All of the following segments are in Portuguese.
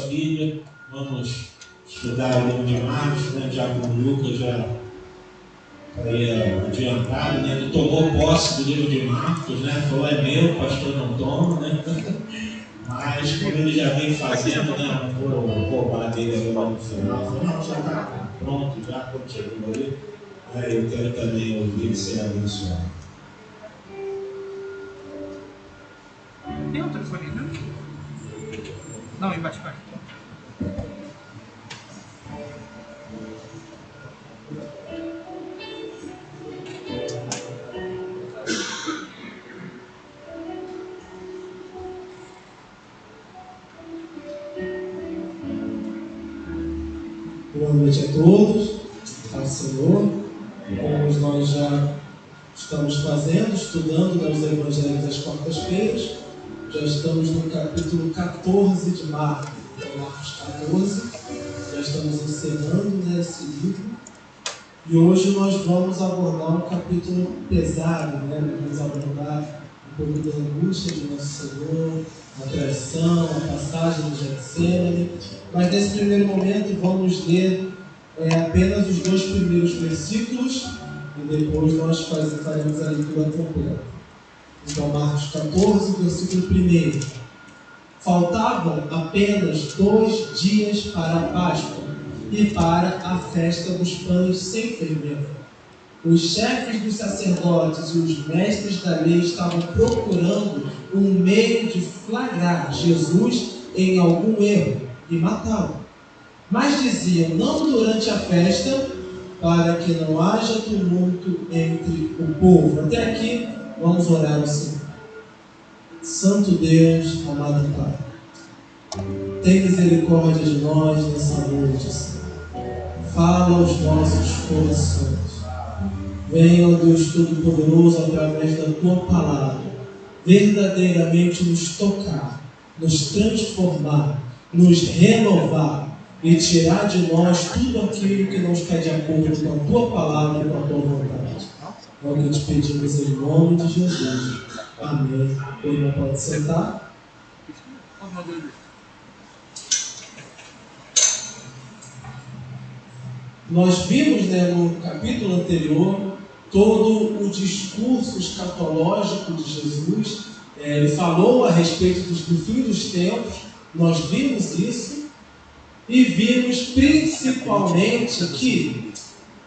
família, vamos estudar o livro de Marcos, né? Já com o Lucas já adiantado, né? Ele tomou posse do livro de Marcos, né? Falou, é meu, o pastor não toma, né? Mas como ele já vem fazendo, né? Não vou roubar dele agora no final. Falou, não, já está pronto, já continua ali. Eu quero também ouvir e ser abençoado. Tem um telefone aí, não? Não, embaixo, embaixo. Boa noite a todos, ao Senhor. Como nós já estamos fazendo, estudando nos Evangelhos das quartas-feiras, já estamos no capítulo 14 de Marcos, Marcos 14, já estamos encerrando esse livro, e hoje nós vamos abordar um capítulo pesado, vamos abordar um pouco da angústia de nosso Senhor, a traição, a passagem de Getsemane, mas nesse primeiro momento vamos ler apenas os 2 primeiros versículos e depois nós faremos a leitura completa. Então, Marcos 14, versículo 1. Faltavam apenas 2 dias para a Páscoa e para a festa dos pães sem fermento. Os chefes dos sacerdotes e os mestres da lei estavam procurando um meio de flagrar Jesus em algum erro e matá-lo. Mas diziam, não durante a festa, para que não haja tumulto entre o povo. Até aqui, vamos orar ao Senhor. Santo Deus, amado Pai, tem misericórdia de nós nessa noite, Senhor. Fala aos nossos corações. Venha, ó Deus Todo-Poderoso, através da Tua Palavra, verdadeiramente nos tocar, nos transformar, nos renovar e tirar de nós tudo aquilo que não está de acordo com a Tua Palavra e com a Tua vontade. É o que te pedimos em nome de Jesus. Amém. O irmão pode sentar. Nós vimos, no capítulo anterior, todo o discurso escatológico de Jesus. Ele falou a respeito do fim dos tempos. Nós vimos isso. E vimos principalmente que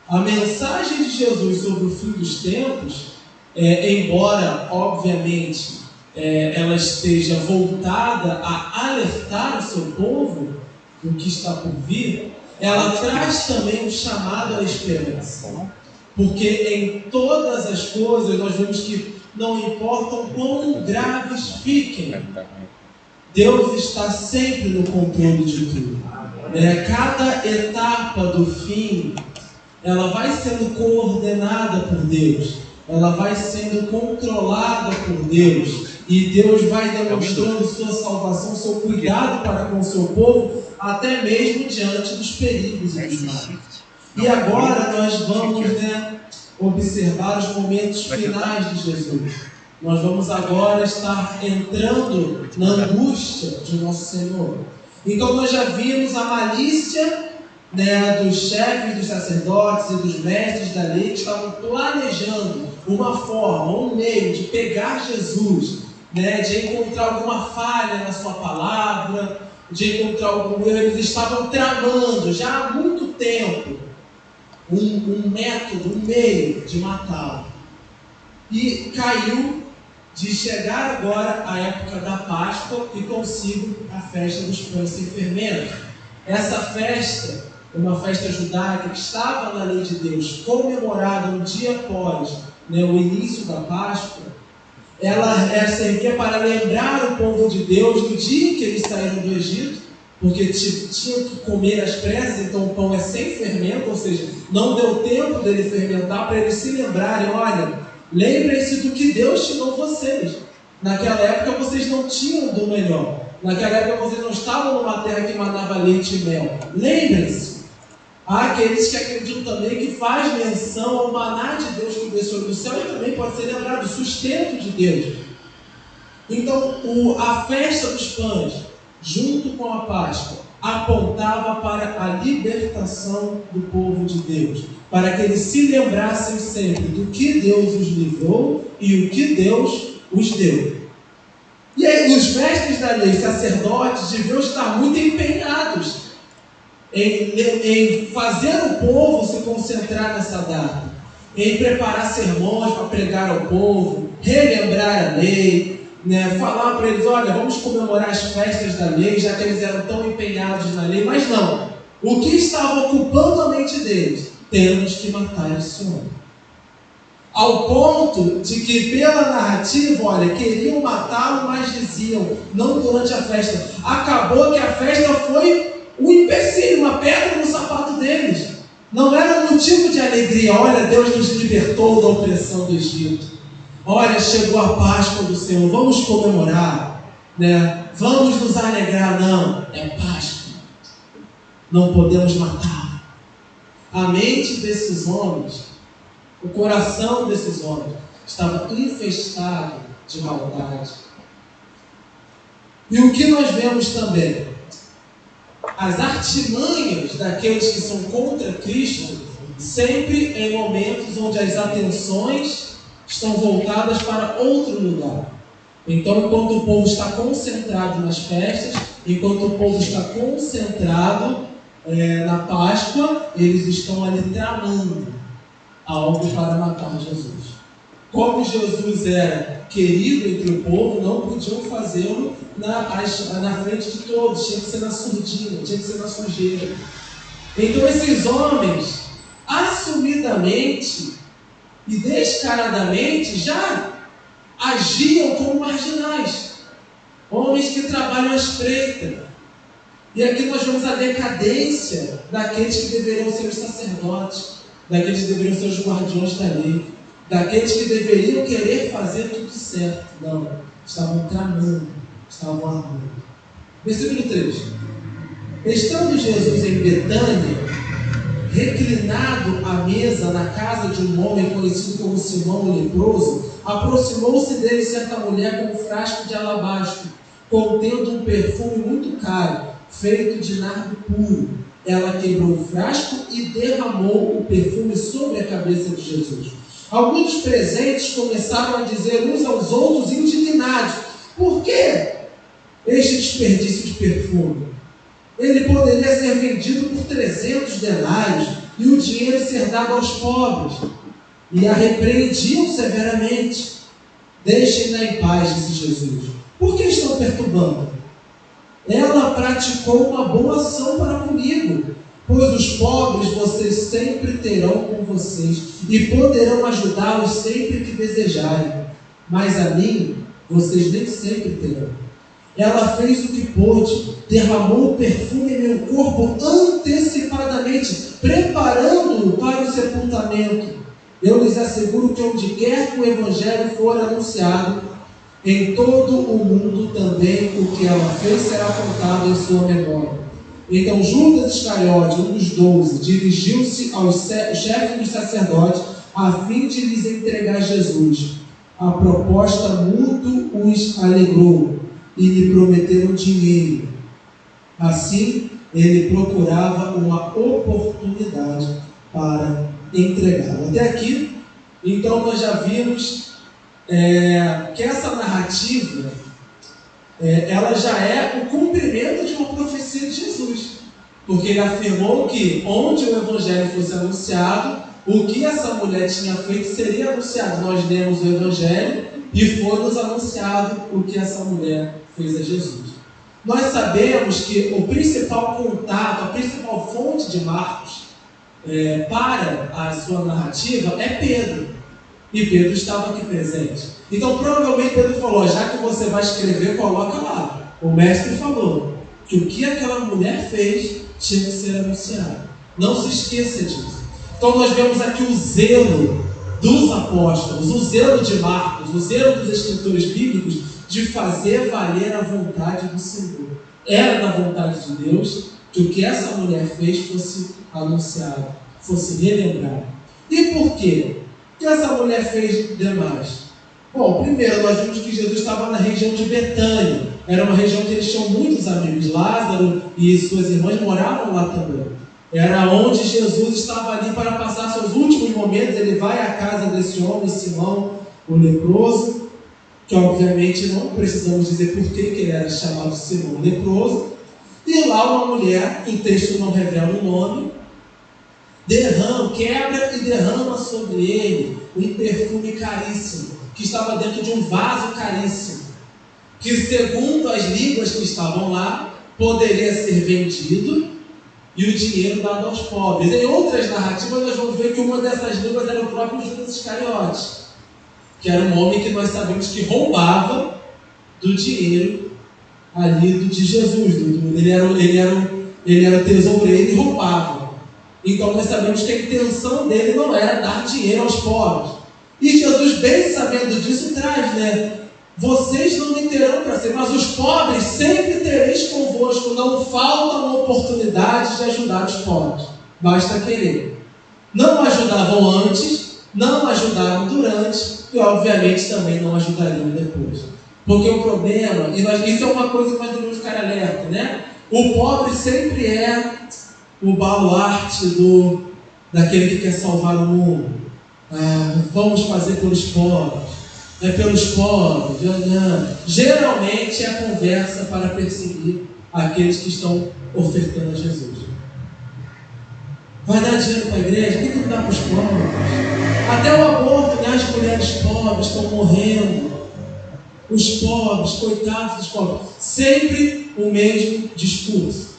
a mensagem de Jesus sobre o fim dos tempos, embora, obviamente, ela esteja voltada a alertar o seu povo do que está por vir, ela traz também um chamado à esperança. Porque em todas as coisas nós vemos que não importam quão graves fiquem, Deus está sempre no controle de tudo. Cada etapa do fim, ela vai sendo coordenada por Deus, ela vai sendo controlada por Deus, e Deus vai demonstrando sua salvação, seu cuidado para com o seu povo, até mesmo diante dos perigos e dos males. E agora nós vamos observar os momentos finais de Jesus. Nós vamos agora estar entrando na angústia de nosso Senhor. Então nós já vimos a malícia dos chefes, dos sacerdotes e dos mestres da lei que estavam planejando uma forma, um meio de pegar Jesus, de encontrar alguma falha na sua palavra, de encontrar algum erro. Eles estavam tramando já há muito tempo um método, um meio de matá-lo. E caiu de chegar agora a época da Páscoa e consigo a festa dos pães sem fermento. Essa festa, uma festa judaica que estava na lei de Deus, comemorada um dia após o início da Páscoa, ela servia para lembrar o povo de Deus do dia em que eles saíram do Egito, porque tinham que comer às pressas, então o pão é sem fermento, ou seja, não deu tempo dele fermentar, para eles se lembrarem, olha, lembrem-se do que Deus tirou vocês. Naquela época vocês não tinham do melhor. Naquela época vocês não estavam numa terra que manava leite e mel. Lembrem-se. Há aqueles que acreditam também que faz menção ao maná de Deus que desceu do céu e também pode ser lembrado, o sustento de Deus. Então, a festa dos pães, junto com a Páscoa, apontava para a libertação do povo de Deus, para que eles se lembrassem sempre do que Deus os livrou e o que Deus os deu. E aí, os mestres da lei, sacerdotes, deviam estar muito empenhados em fazer o povo se concentrar nessa data, em preparar sermões para pregar ao povo, relembrar a lei, né? Falar para eles, olha, vamos comemorar as festas da lei, já que eles eram tão empenhados na lei. Mas não, o que estava ocupando a mente deles? Temos que matar esse homem. Ao ponto de que, pela narrativa, olha, queriam matá-lo, mas diziam, não durante a festa. Acabou que a festa foi um empecilho, uma pedra no sapato deles. Não era um motivo de alegria. Olha, Deus nos libertou da opressão do Egito. Olha, chegou a Páscoa do Senhor, vamos comemorar, né? Vamos nos alegrar. Não, é Páscoa. Não podemos matar. A mente desses homens, o coração desses homens, estava infestado de maldade. E o que nós vemos também? As artimanhas daqueles que são contra Cristo, sempre em momentos onde as atenções estão voltadas para outro lugar. Então, enquanto o povo está concentrado nas festas, enquanto o povo está concentrado na Páscoa, eles estão ali tramando algo para matar Jesus. Como Jesus era querido entre o povo, não podiam fazê-lo na frente de todos, tinha que ser na surdina, tinha que ser na sujeira. Então esses homens, assumidamente e descaradamente, já agiam como marginais, homens que trabalham à espreita. E aqui nós vemos a decadência daqueles que deveriam ser os sacerdotes, daqueles que deveriam ser os guardiões da lei, daqueles que deveriam querer fazer tudo certo. Não, estavam tramando, estavam armando. Versículo 3. Estando Jesus em Betânia, reclinado à mesa na casa de um homem conhecido como Simão o leproso, aproximou-se dele certa mulher com um frasco de alabastro, contendo um perfume muito caro, feito de nardo puro. Ela quebrou o frasco e derramou o perfume sobre a cabeça de Jesus. Alguns dos presentes começaram a dizer uns aos outros, indignados: por que este desperdício de perfume? Ele poderia ser vendido por 300 denários e o dinheiro ser dado aos pobres. E a repreendiam severamente. Deixem-na em paz, disse Jesus. Por que estão perturbando? Ela praticou uma boa ação para comigo, pois os pobres vocês sempre terão com vocês e poderão ajudá-los sempre que desejarem, mas a mim vocês nem sempre terão. Ela fez o que pôde, derramou o perfume em meu corpo antecipadamente, preparando-o para o sepultamento. Eu lhes asseguro que onde quer que o Evangelho for anunciado, em todo o mundo também o que ela fez será contado em sua memória. Então Judas Iscariote, um dos 12, dirigiu-se aos chefes dos sacerdotes a fim de lhes entregar Jesus. A proposta muito os alegrou e lhe prometeram dinheiro. Assim, ele procurava uma oportunidade para entregá-lo. Até aqui, então, nós já vimos que essa narrativa ela já é o cumprimento de uma profecia de Jesus, porque ele afirmou que onde o Evangelho fosse anunciado, o que essa mulher tinha feito seria anunciado. Nós lemos o Evangelho e foi-nos anunciado o que essa mulher fez a Jesus. Nós sabemos que o principal contato, a principal fonte de Marcos para a sua narrativa é Pedro. E Pedro estava aqui presente. Então provavelmente Pedro falou: já que você vai escrever, coloca lá. O mestre falou que o que aquela mulher fez tinha que ser anunciado. Não se esqueça disso. Então nós vemos aqui o zelo dos apóstolos, o zelo de Marcos, o zelo dos escritores bíblicos de fazer valer a vontade do Senhor. Era da vontade de Deus que o que essa mulher fez fosse anunciado, fosse relembrado. E por quê? O que essa mulher fez demais? Bom, primeiro nós vimos que Jesus estava na região de Betânia. Era uma região que eles tinham muitos amigos. Lázaro e suas irmãs moravam lá também. Era onde Jesus estava ali para passar seus últimos momentos. Ele vai à casa desse homem, Simão, o leproso, que obviamente não precisamos dizer por que ele era chamado Simão o leproso. E lá uma mulher, que o texto não revela o nome, quebra e derrama sobre ele um perfume caríssimo, que estava dentro de um vaso caríssimo, que segundo as línguas que estavam lá, poderia ser vendido e o dinheiro dado aos pobres. Em outras narrativas nós vamos ver que uma dessas línguas era o próprio Judas Iscariote, que era um homem que nós sabemos que roubava do dinheiro ali de Jesus. Ele era o tesoureiro e roubava. Então nós sabemos que a intenção dele não era dar dinheiro aos pobres. E Jesus, bem sabendo disso, traz, vocês não me terão para ser, mas os pobres sempre tereis convosco. Não faltam oportunidades de ajudar os pobres. Basta querer. Não ajudavam antes, não ajudaram durante e obviamente também não ajudariam depois. Porque o problema, isso é uma coisa que nós devemos ficar alerta, O pobre sempre é o baluarte daquele que quer salvar o mundo. Vamos fazer pelos pobres. Pelos pobres. Geralmente é a conversa para perseguir aqueles que estão ofertando a Jesus. Vai dar dinheiro para a igreja? Por que não dá para os pobres? Até o aborto, as mulheres pobres estão morrendo. Os pobres, coitados dos pobres. Sempre o mesmo discurso.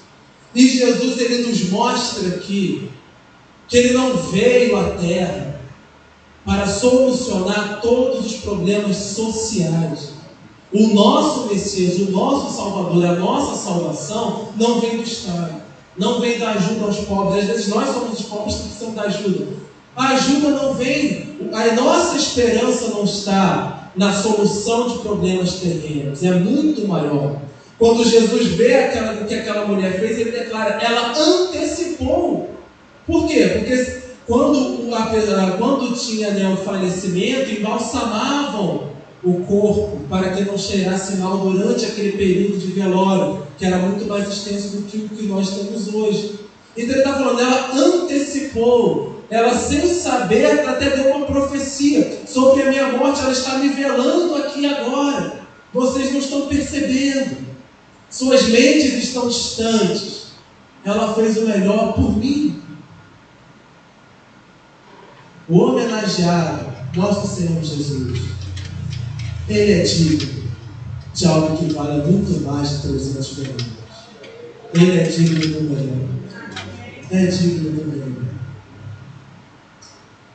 E Jesus, ele nos mostra aqui que ele não veio à terra para solucionar todos os problemas sociais. O nosso Messias, o nosso Salvador, a nossa salvação não vem do Estado, não vem da ajuda aos pobres. Às vezes nós somos os pobres que precisamos da ajuda. A ajuda não vem, a nossa esperança não está na solução de problemas terrenos, é muito maior. Quando Jesus vê o que aquela mulher fez, ele declara, ela antecipou. Por quê? Porque quando tinha o falecimento, embalsamavam o corpo para que não cheirasse mal durante aquele período de velório, que era muito mais extenso do que o que nós temos hoje. Então ele está falando, ela antecipou, ela sem saber até deu uma profecia sobre a minha morte, ela está me velando aqui agora. Vocês não estão percebendo. Suas mentes estão distantes. Ela fez o melhor por mim. O homenageado, nosso Senhor Jesus, ele é digno de algo que vale muito mais de 300 milhões. Ele é digno do melhor. É digno do melhor.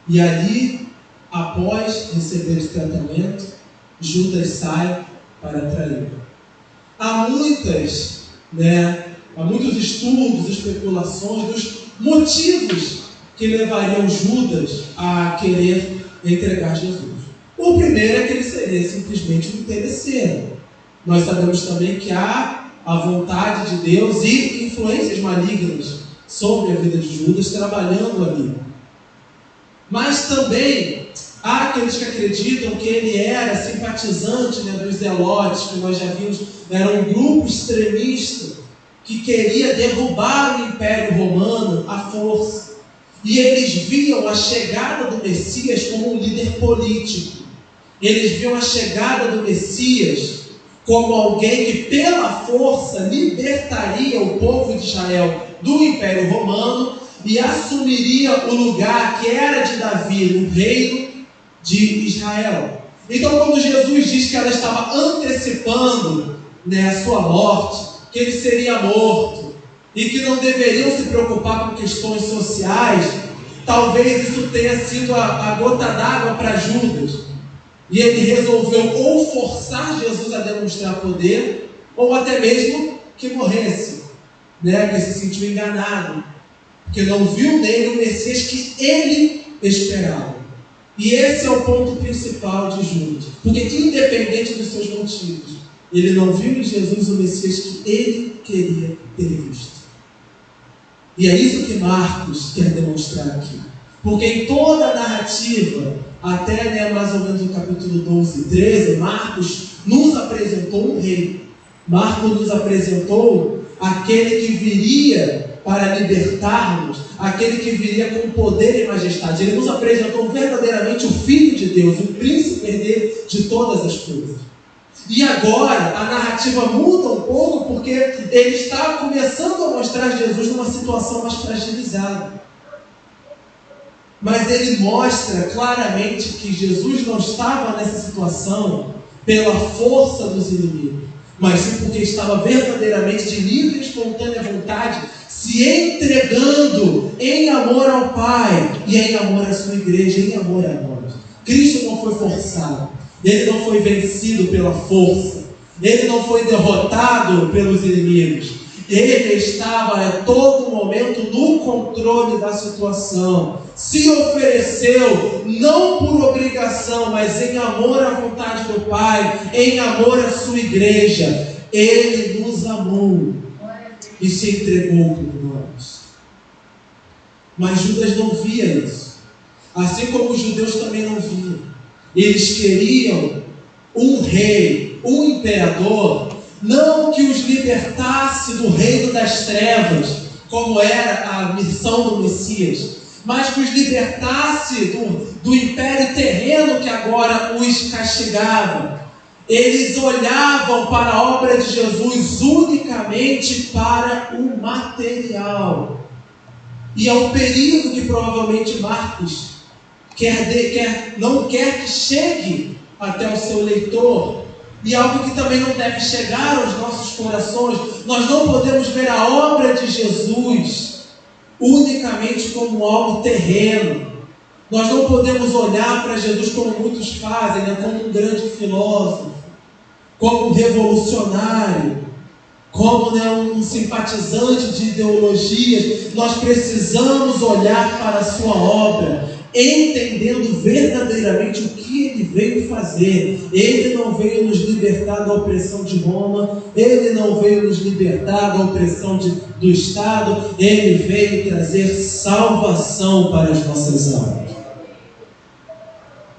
E ali, após receber esse tratamento, Judas sai para traí-lo. Há muitos estudos, especulações dos motivos que levariam Judas a querer entregar Jesus. O primeiro é que ele seria simplesmente um interesseiro. Nós sabemos também que há a vontade de Deus e influências malignas sobre a vida de Judas trabalhando ali. Mas também há aqueles que acreditam que ele era simpatizante dos zelotes, que nós já vimos, era um grupo extremista que queria derrubar o Império Romano à força. E eles viam a chegada do Messias como um líder político. Eles viam a chegada do Messias como alguém que pela força libertaria o povo de Israel do Império Romano e assumiria o lugar que era de Davi, no reino de Israel. Então, quando Jesus diz que ela estava antecipando a sua morte, que ele seria morto e que não deveriam se preocupar com questões sociais, talvez isso tenha sido a gota d'água para Judas. E ele resolveu ou forçar Jesus a demonstrar poder, ou até mesmo que morresse, que se sentiu enganado, porque não viu nele o Messias que ele esperava. E esse é o ponto principal de Judas, porque independente dos seus motivos, ele não viu em Jesus o Messias que ele queria ter visto. E é isso que Marcos quer demonstrar aqui. Porque em toda a narrativa, até mais ou menos no capítulo 12 e 13, Marcos nos apresentou um rei. Marcos nos apresentou aquele que viria para libertar-nos, aquele que viria com poder e majestade. Ele nos apresentou verdadeiramente o Filho de Deus, o príncipe de todas as coisas. E agora a narrativa muda um pouco, porque ele está começando a mostrar Jesus numa situação mais fragilizada. Mas ele mostra claramente que Jesus não estava nessa situação pela força dos inimigos, mas sim porque estava verdadeiramente de livre e espontânea vontade, se entregando em amor ao Pai e em amor à sua igreja, em amor a nós. Cristo não foi forçado, ele não foi vencido pela força, ele não foi derrotado pelos inimigos. Ele estava a todo momento no controle da situação, se ofereceu não por obrigação, mas em amor à vontade do Pai, em amor à sua igreja. Ele nos amou e se entregou por nós. Mas Judas não via isso, assim como os judeus também não viam. Eles queriam um rei, um imperador, não que os libertasse do reino das trevas, como era a missão do Messias, mas que os libertasse do império terreno que agora os castigava. Eles olhavam para a obra de Jesus unicamente para o material. E é um perigo que provavelmente Marcos não quer que chegue até o seu leitor. E algo que também não deve chegar aos nossos corações. Nós não podemos ver a obra de Jesus unicamente como algo terreno. Nós não podemos olhar para Jesus como muitos fazem, né? Como um grande filósofo, como um revolucionário, como, né, um simpatizante de ideologias. Nós precisamos olhar para a sua obra, entendendo verdadeiramente o que ele veio fazer. Ele não veio nos libertar da opressão de Roma, ele não veio nos libertar da opressão do Estado, ele veio trazer salvação para as nossas almas.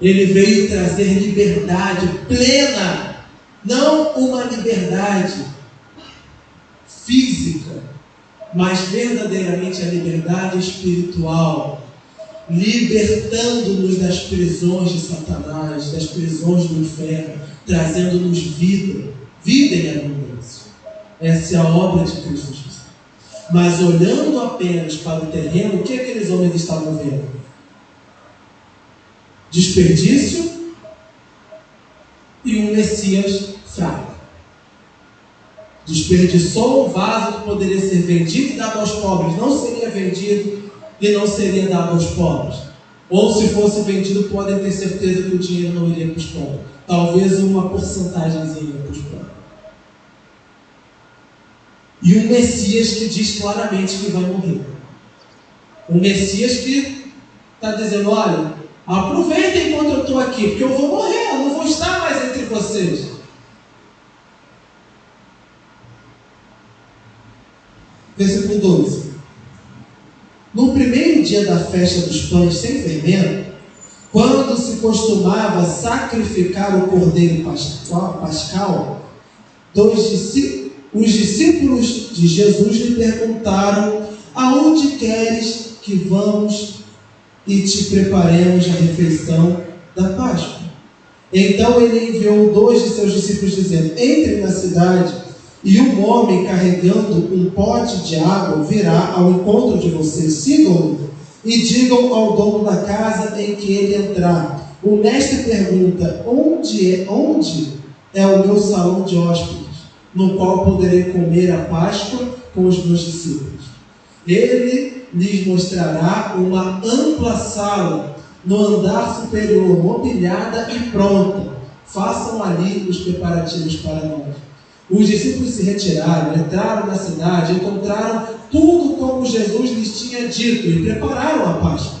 Ele veio trazer liberdade plena, não uma liberdade física, mas verdadeiramente a liberdade espiritual, libertando-nos das prisões de Satanás, das prisões do inferno, trazendo-nos vida em abundância. Essa é a obra de Cristo Jesus. Mas olhando apenas para o terreno, o que aqueles homens estavam vendo? Desperdício e um Messias fraco. Desperdiçou um vaso que poderia ser vendido e dado aos pobres, não seria vendido e não seria dado aos pobres. Ou se fosse vendido, podem ter certeza que o dinheiro não iria para os pobres. Talvez uma porcentagemzinha para os pobres. E um Messias que diz claramente que vai morrer. Um Messias que está dizendo, olha, aproveitem enquanto eu estou aqui, porque eu vou morrer, eu não vou estar mais entre vocês. Versículo 12. No primeiro dia da festa dos pães sem fermento, quando se costumava sacrificar o cordeiro pascal, os discípulos de Jesus lhe perguntaram: aonde queres que vamos e te preparemos a refeição da Páscoa? Então ele enviou 2 de seus discípulos dizendo: entre na cidade, e um homem carregando um pote de água virá ao encontro de vocês. Sigam-no e digam ao dono da casa em que ele entrar: o mestre pergunta, onde é o meu salão de hóspedes, no qual poderei comer a Páscoa com os meus discípulos? Ele lhes mostrará uma ampla sala no andar superior, mobiliada e pronta. Façam ali os preparativos para nós. Os discípulos se retiraram, entraram na cidade, encontraram tudo como Jesus lhes tinha dito e prepararam a Páscoa.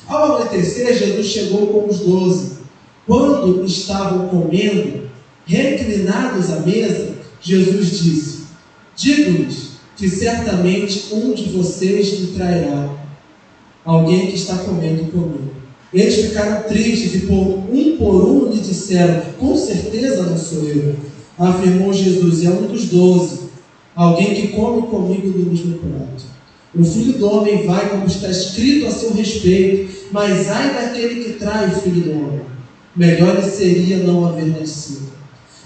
Ao anoitecer, Jesus chegou com os 12. Quando estavam comendo, reclinados à mesa, Jesus disse: digo-lhes que certamente um de vocês me trairá, alguém que está comendo comigo. Eles ficaram tristes e por um lhe disseram: com certeza não sou eu. afirmou Jesus, é um dos 12, alguém que come comigo do mesmo prato. O Filho do Homem vai como está escrito a seu respeito, mas ai daquele que trai o Filho do Homem. Melhor lhe seria não haver nascido.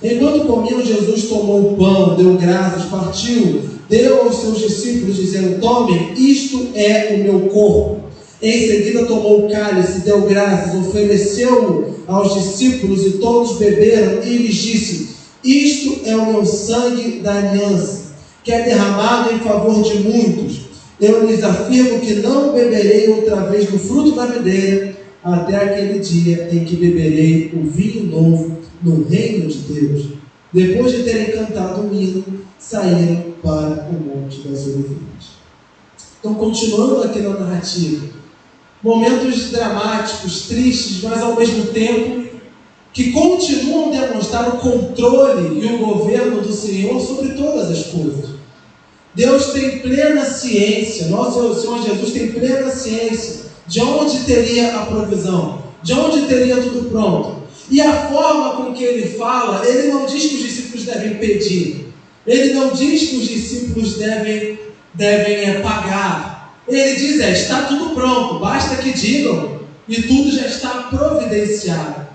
Enquanto comiam, Jesus tomou o pão, deu graças, partiu, deu aos seus discípulos, dizendo: tomem, isto é o meu corpo. Em seguida tomou o cálice, deu graças, ofereceu-o aos discípulos e todos beberam, e lhes disse: isto é o meu sangue da aliança, que é derramado em favor de muitos. Eu lhes afirmo que não beberei outra vez do fruto da videira, até aquele dia em que beberei o vinho novo no reino de Deus. Depois de terem cantado um hino, saíram para o Monte das Oliveiras. Então, continuando aqui na narrativa, momentos dramáticos, tristes, mas ao mesmo tempo que continuam a demonstrar o controle e o governo do Senhor sobre todas as coisas. Deus tem plena ciência, nosso Senhor Jesus tem plena ciência de onde teria a provisão, de onde teria tudo pronto. E a forma com que ele fala, ele não diz que os discípulos devem pedir, ele não diz que os discípulos devem pagar. Ele diz: está tudo pronto, basta que digam, e tudo já está providenciado.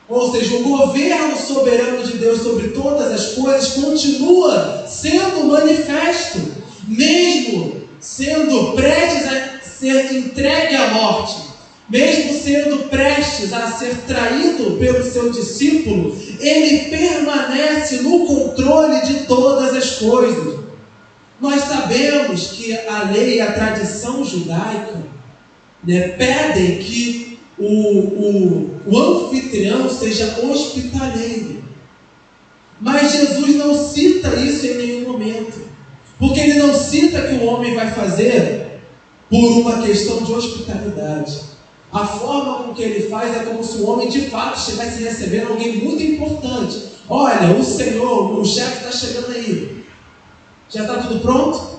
Ou seja, o governo soberano de Deus sobre todas as coisas continua sendo manifesto, mesmo sendo prestes a ser entregue à morte, mesmo sendo prestes a ser traído pelo seu discípulo, ele permanece no controle de todas as coisas. Nós sabemos que a lei e a tradição judaica pedem que o anfitrião seja hospitaleiro. Mas Jesus não cita isso em nenhum momento, porque ele não cita que o homem vai fazer por uma questão de hospitalidade. A forma com que ele faz é como se o homem de fato estivesse recebendo alguém muito importante. Olha, o Senhor, o chefe está chegando aí. Já está tudo pronto?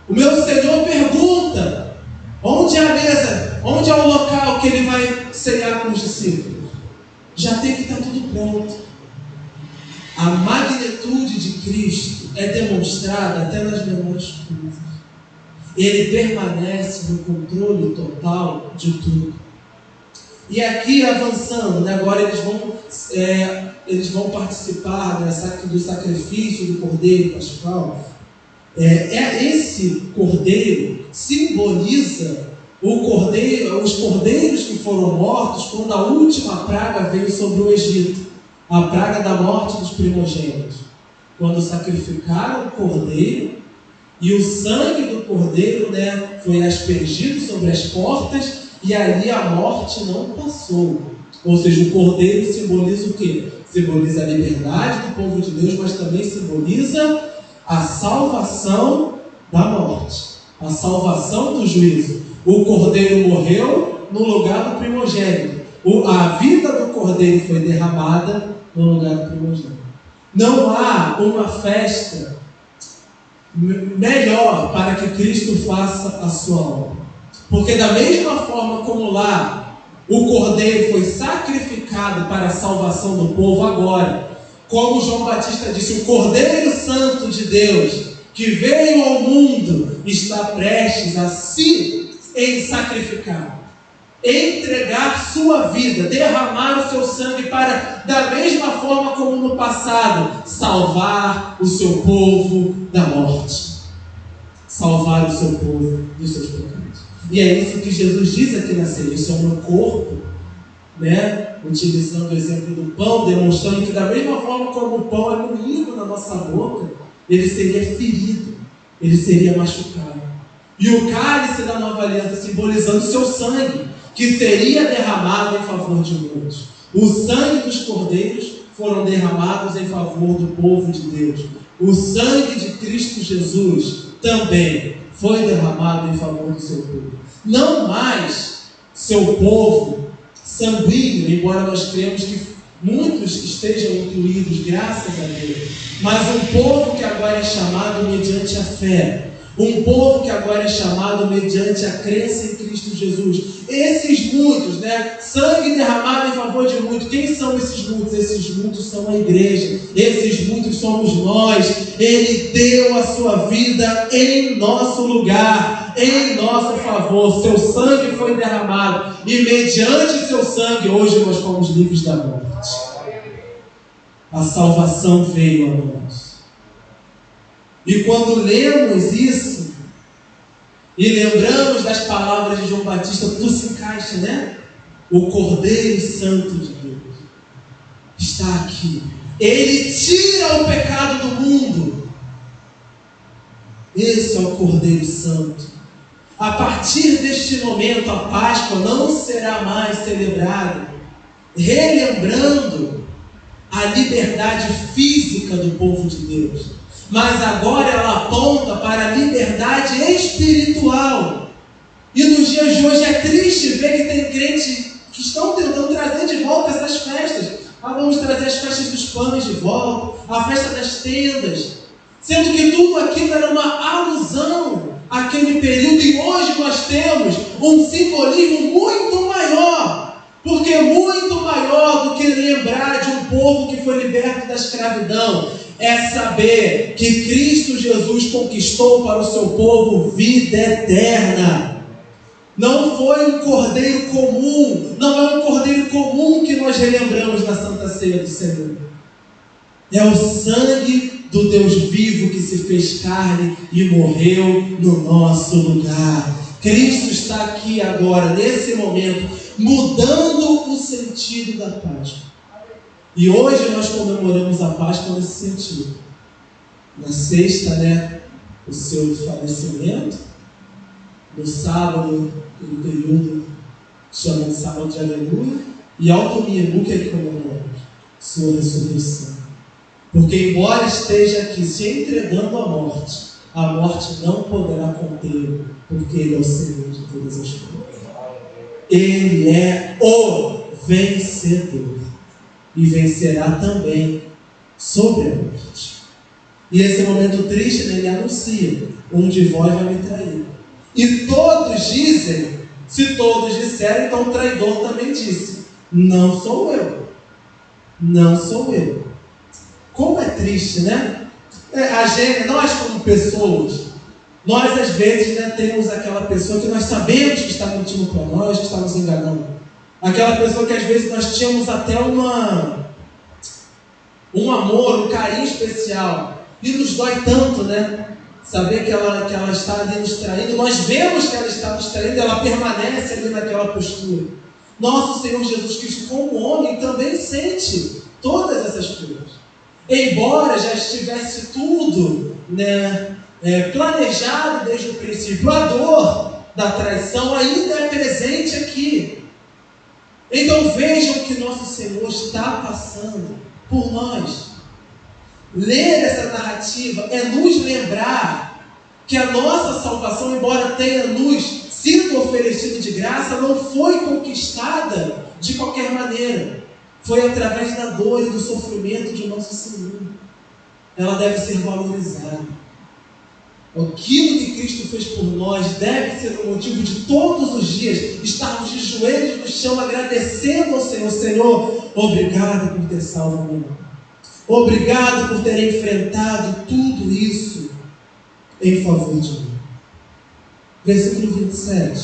O meu Senhor pergunta: onde é a mesa? Onde é o local que ele vai ceiar com os discípulos? Já tem que estar tudo pronto. A magnitude de Cristo é demonstrada até nas menores coisas. Ele permanece no controle total de tudo. E aqui, avançando, agora eles vão participar do sacrifício do Cordeiro Pascal. Esse Cordeiro simboliza os cordeiros que foram mortos quando a última praga veio sobre o Egito, a praga da morte dos primogênitos. Quando sacrificaram o cordeiro, e o sangue do cordeiro foi aspergido sobre as portas, e ali a morte não passou. Ou seja, o cordeiro simboliza o quê? Simboliza a liberdade do povo de Deus, mas também simboliza a salvação da morte, a salvação do juízo. O cordeiro morreu no lugar do primogênito. A vida do cordeiro foi derramada no lugar do primogênito. Não há uma festa melhor para que Cristo faça a sua obra. Porque da mesma forma como lá o cordeiro foi sacrificado para a salvação do povo, agora, como João Batista disse, o Cordeiro Santo de Deus, que veio ao mundo, está prestes a se sacrificar, entregar sua vida, derramar o seu sangue para, da mesma forma como no passado, salvar o seu povo da morte, salvar o seu povo dos seus pecados. E é isso que Jesus diz aqui na ceia: isso é o meu corpo, utilizando o exemplo do pão, demonstrando que da mesma forma como o pão é moído na nossa boca, ele seria ferido, ele seria machucado. E o cálice da nova aliança simbolizando o seu sangue, que seria derramado em favor de muitos. O sangue dos cordeiros foram derramados em favor do povo de Deus. O sangue de Cristo Jesus também foi derramado em favor do seu povo. Não mais seu povo sanguíneo, embora nós cremos que muitos estejam incluídos, graças a Deus, mas um povo que agora é chamado mediante a fé, Um povo que agora é chamado mediante a crença em Cristo Jesus. Esses muitos, sangue derramado em favor de muitos. Quem são esses muitos? Esses muitos são a igreja. Esses muitos somos nós. Ele deu a sua vida em nosso lugar, em nosso favor. Seu sangue foi derramado. E mediante seu sangue, hoje nós fomos livres da morte. A salvação veio a nós. E quando lemos isso, e lembramos das palavras de João Batista, tudo se encaixa, O Cordeiro Santo de Deus está aqui. Ele tira o pecado do mundo. Esse é o Cordeiro Santo. A partir deste momento, a Páscoa não será mais celebrada relembrando a liberdade física do povo de Deus, mas agora ela aponta para a liberdade espiritual. E nos dias de hoje é triste ver que tem crentes que estão tentando trazer de volta essas festas. Vamos trazer as festas dos pães de volta, a festa das tendas, sendo que tudo aquilo era uma alusão àquele período. E hoje nós temos um simbolismo muito maior, porque muito maior do que lembrar de um povo que foi liberto da escravidão, é saber que Cristo Jesus conquistou para o seu povo vida eterna. Não foi um cordeiro comum, não é um cordeiro comum que nós relembramos na Santa Ceia do Senhor. É o sangue do Deus vivo que se fez carne e morreu no nosso lugar. Cristo está aqui agora, nesse momento, mudando o sentido da Páscoa. E hoje nós comemoramos a Páscoa nesse sentido. Na sexta, o seu falecimento. No sábado, no período chamado de sábado de aleluia. E ao domingo, que é que comemoramos? Sua ressurreição. Porque embora esteja aqui se entregando à morte não poderá contê-lo, porque Ele é o Senhor de todas as coisas. Ele é o vencedor. E vencerá também sobre a morte. E esse momento triste, ele anuncia: um de vós vai me trair. E todos dizem, se todos disserem, então o traidor também disse: não sou eu. Não sou eu. Como é triste, A gente, nós como pessoas, nós às vezes temos aquela pessoa que nós sabemos que está mentindo para nós, que está nos enganando. Aquela pessoa que às vezes nós tínhamos até um amor, um carinho especial. E nos dói tanto, saber que ela está ali nos traindo. Nós vemos que ela está nos traindo, ela permanece ali naquela postura. Nosso Senhor Jesus Cristo, como homem, também sente todas essas coisas. Embora já estivesse tudo planejado desde o princípio, a dor da traição ainda é presente aqui. Então vejam que nosso Senhor está passando por nós. Ler essa narrativa é nos lembrar que a nossa salvação, embora tenha nos sido oferecida de graça, não foi conquistada de qualquer maneira. Foi através da dor e do sofrimento de nosso Senhor. Ela deve ser valorizada. Aquilo que Cristo fez por nós deve ser o motivo de todos os dias estarmos de joelhos no chão agradecendo ao Senhor. Senhor, obrigado por ter salvo a minha alma. Obrigado por ter enfrentado tudo isso em favor de mim. Versículo 27.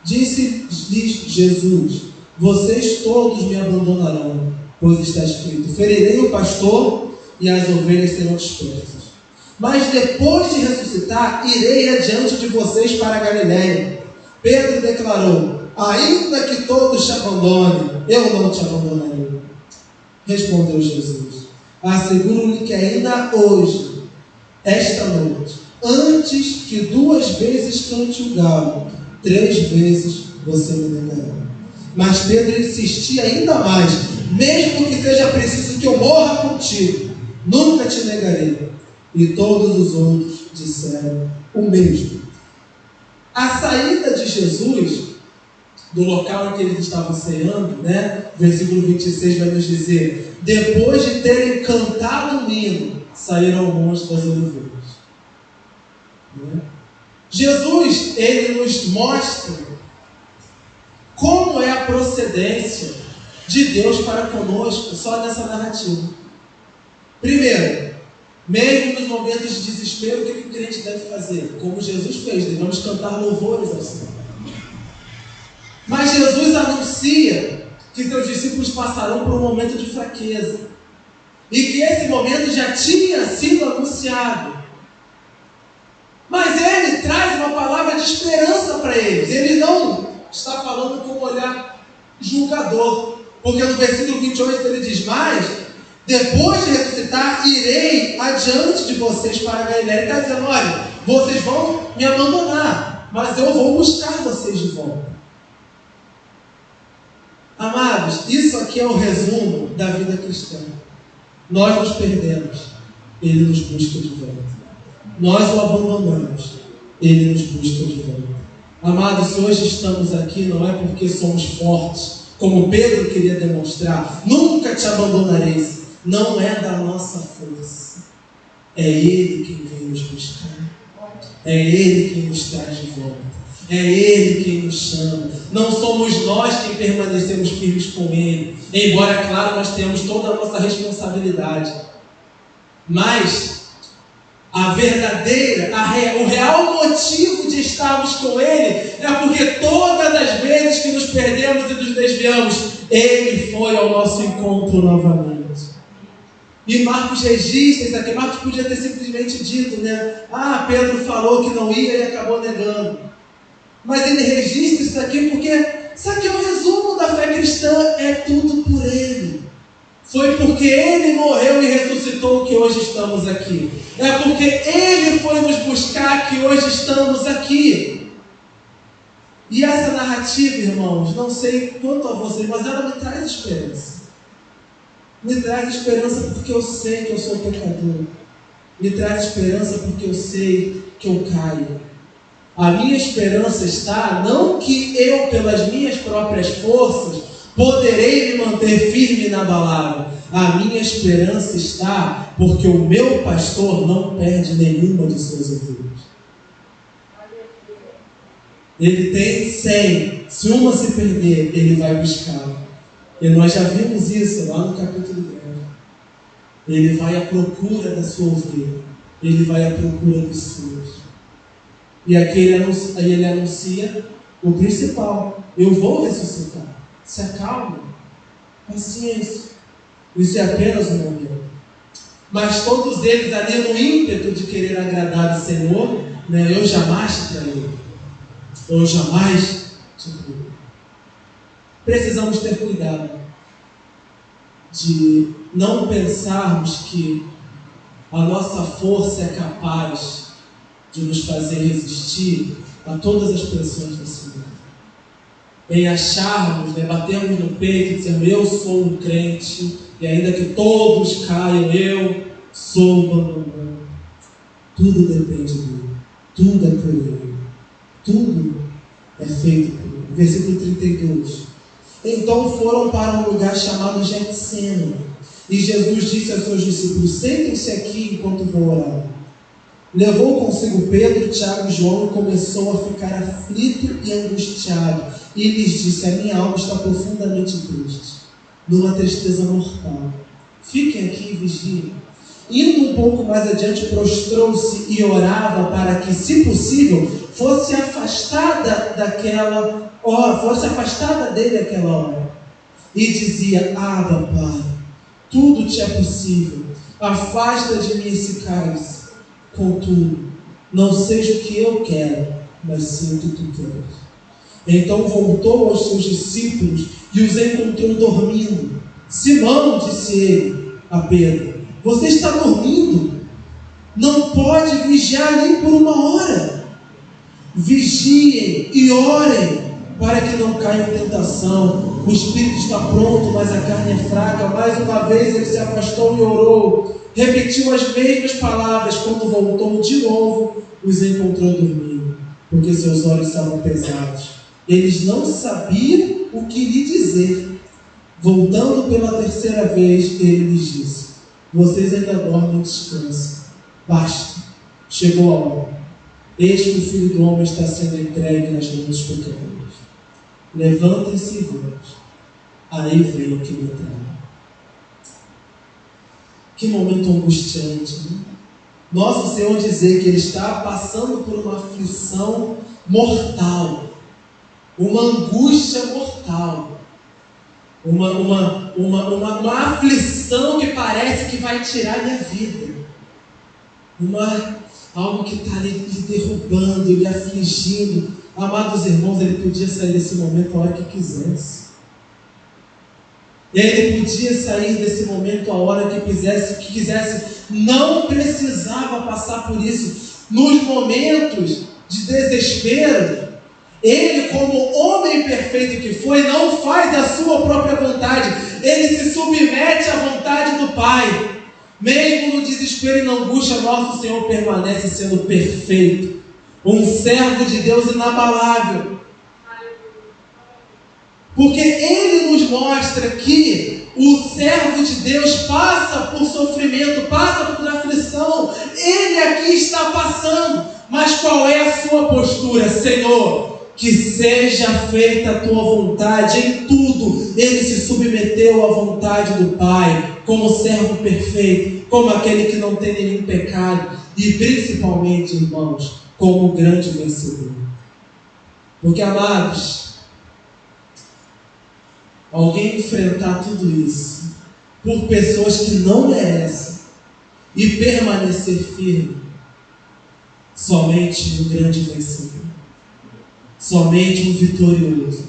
Disse-lhes Jesus: vocês todos me abandonarão, pois está escrito: ferirei o pastor e as ovelhas serão dispersas. Mas depois de ressuscitar, irei adiante de vocês para a Galiléia. Pedro declarou: ainda que todos te abandonem, eu não te abandonarei. Respondeu Jesus: asseguro-lhe que ainda hoje, esta noite, antes que 2 vezes cante o galo, 3 vezes você me negará. Mas Pedro insistia ainda mais: mesmo que seja preciso que eu morra contigo, nunca te negarei. E todos os outros disseram o mesmo. A saída de Jesus do local em que eles estavam ceando, versículo 26 vai nos dizer: depois de terem cantado um hino, saíram ao monte das oliveiras. né? Jesus, ele nos mostra como é a procedência de Deus para conosco só nessa narrativa. Primeiro, mesmo nos momentos de desespero, o que o crente deve fazer? Como Jesus fez, devemos cantar louvores ao Senhor. Mas Jesus anuncia que seus discípulos passarão por um momento de fraqueza e que esse momento já tinha sido anunciado. Mas ele traz uma palavra de esperança para eles. Ele não está falando com um olhar julgador, porque no versículo 28 ele diz: mas depois de ressuscitar, irei adiante de vocês para a Galiléia. Ele está dizendo: olha, vocês vão me abandonar, mas eu vou buscar vocês de volta. Amados, isso aqui é o resumo da vida cristã. Nós nos perdemos, ele nos busca de volta. Nós o abandonamos, ele nos busca de volta. Amados, se hoje estamos aqui, não é porque somos fortes, como Pedro queria demonstrar. Nunca te abandonarei. Não é da nossa força. É ele quem vem nos buscar. É ele quem nos traz de volta. É ele quem nos chama. Não somos nós quem permanecemos firmes com ele. Embora, claro, nós temos toda a nossa responsabilidade. Mas a verdadeira, o real motivo de estarmos com ele é porque todas as vezes que nos perdemos e nos desviamos, ele foi ao nosso encontro novamente. E Marcos registra isso aqui. Marcos podia ter simplesmente dito, né? Ah, Pedro falou que não ia e acabou negando. Mas ele registra isso aqui porque isso aqui é o resumo da fé cristã. É tudo por ele. Foi porque ele morreu e ressuscitou que hoje estamos aqui. É porque ele foi nos buscar que hoje estamos aqui. E essa narrativa, irmãos, não sei quanto a vocês, mas ela me traz esperança. Me traz esperança porque eu sei que eu sou pecador. Me traz esperança porque eu sei que eu caio. A minha esperança está, não que eu, pelas minhas próprias forças, poderei me manter firme na balada. A minha esperança está porque o meu pastor não perde nenhuma de suas ovelhas. Ele tem 100. Se uma se perder, ele vai buscá-la. E nós já vimos isso lá no capítulo 10. Ele vai à procura da sua ovelha. Ele vai à procura dos seus. E aqui ele anuncia o principal: eu vou ressuscitar. Se acalme. Paciência. Isso é apenas um momento. Mas todos eles ali no ímpeto de querer agradar o Senhor, né? Eu jamais te trairei. Eu jamais te trairei. Precisamos ter cuidado de não pensarmos que a nossa força é capaz de nos fazer resistir a todas as pressões desse mundo. Em acharmos, batermos no peito e dizermos: eu sou um crente, e ainda que todos caiam, eu sou abandonado. Tudo depende dele. Tudo é por ele. Tudo é feito por ele. Versículo 32. Então foram para um lugar chamado Getsêmani. E Jesus disse aos seus discípulos: sentem-se aqui enquanto vou orar. Levou consigo Pedro, Tiago e João e começou a ficar aflito e angustiado. E lhes disse: a minha alma está profundamente triste, numa tristeza mortal. Fiquem aqui e vigiem. Indo um pouco mais adiante, prostrou-se e orava para que, se possível, fosse afastada dele aquela hora. E dizia: Abba, Pai, tudo te é possível. Afasta de mim esse cálice. Contudo, não seja o que eu quero, mas sim o que tu queres. Então voltou aos seus discípulos e os encontrou dormindo. Simão, disse ele a Pedro: você está dormindo? Não pode vigiar nem por uma hora. Vigiem e orem para que não caia em tentação. O espírito está pronto, mas a carne é fraca. Mais uma vez ele se afastou e orou. Repetiu as mesmas palavras. Quando voltou de novo, os encontrou dormindo, porque seus olhos estavam pesados. Eles não sabiam o que lhe dizer. Voltando pela terceira vez, ele lhes disse: vocês ainda dormem e descansam. Basta, chegou a hora. Eis que o Filho do Homem está sendo entregue nas mãos dos pecadores. Levantem-se e vamos. Aí veio aquele entrada. Que momento angustiante, né? Nosso Senhor dizer que Ele está passando por uma aflição mortal, uma angústia mortal, uma aflição que parece que vai tirar a minha vida, algo que está lhe derrubando, lhe afligindo. Amados irmãos, Ele podia sair desse momento a hora que quisesse. E aí Ele podia sair desse momento a hora que quisesse. Não precisava passar por isso. Nos momentos de desespero, Ele, como homem perfeito que foi, não faz a sua própria vontade. Ele se submete à vontade do Pai. Mesmo no desespero e na angústia, nosso Senhor permanece sendo perfeito. Um servo de Deus inabalável. Porque Ele nos mostra que o servo de Deus passa por sofrimento, passa por aflição. Ele aqui está passando. Mas qual é a sua postura? Senhor, que seja feita a tua vontade em tudo. Ele se submeteu à vontade do Pai, como servo perfeito, como aquele que não tem nenhum pecado, e principalmente, irmãos, como grande vencedor. Porque, amados, alguém enfrentar tudo isso por pessoas que não merecem e permanecer firme, somente um grande vencedor, somente um vitorioso,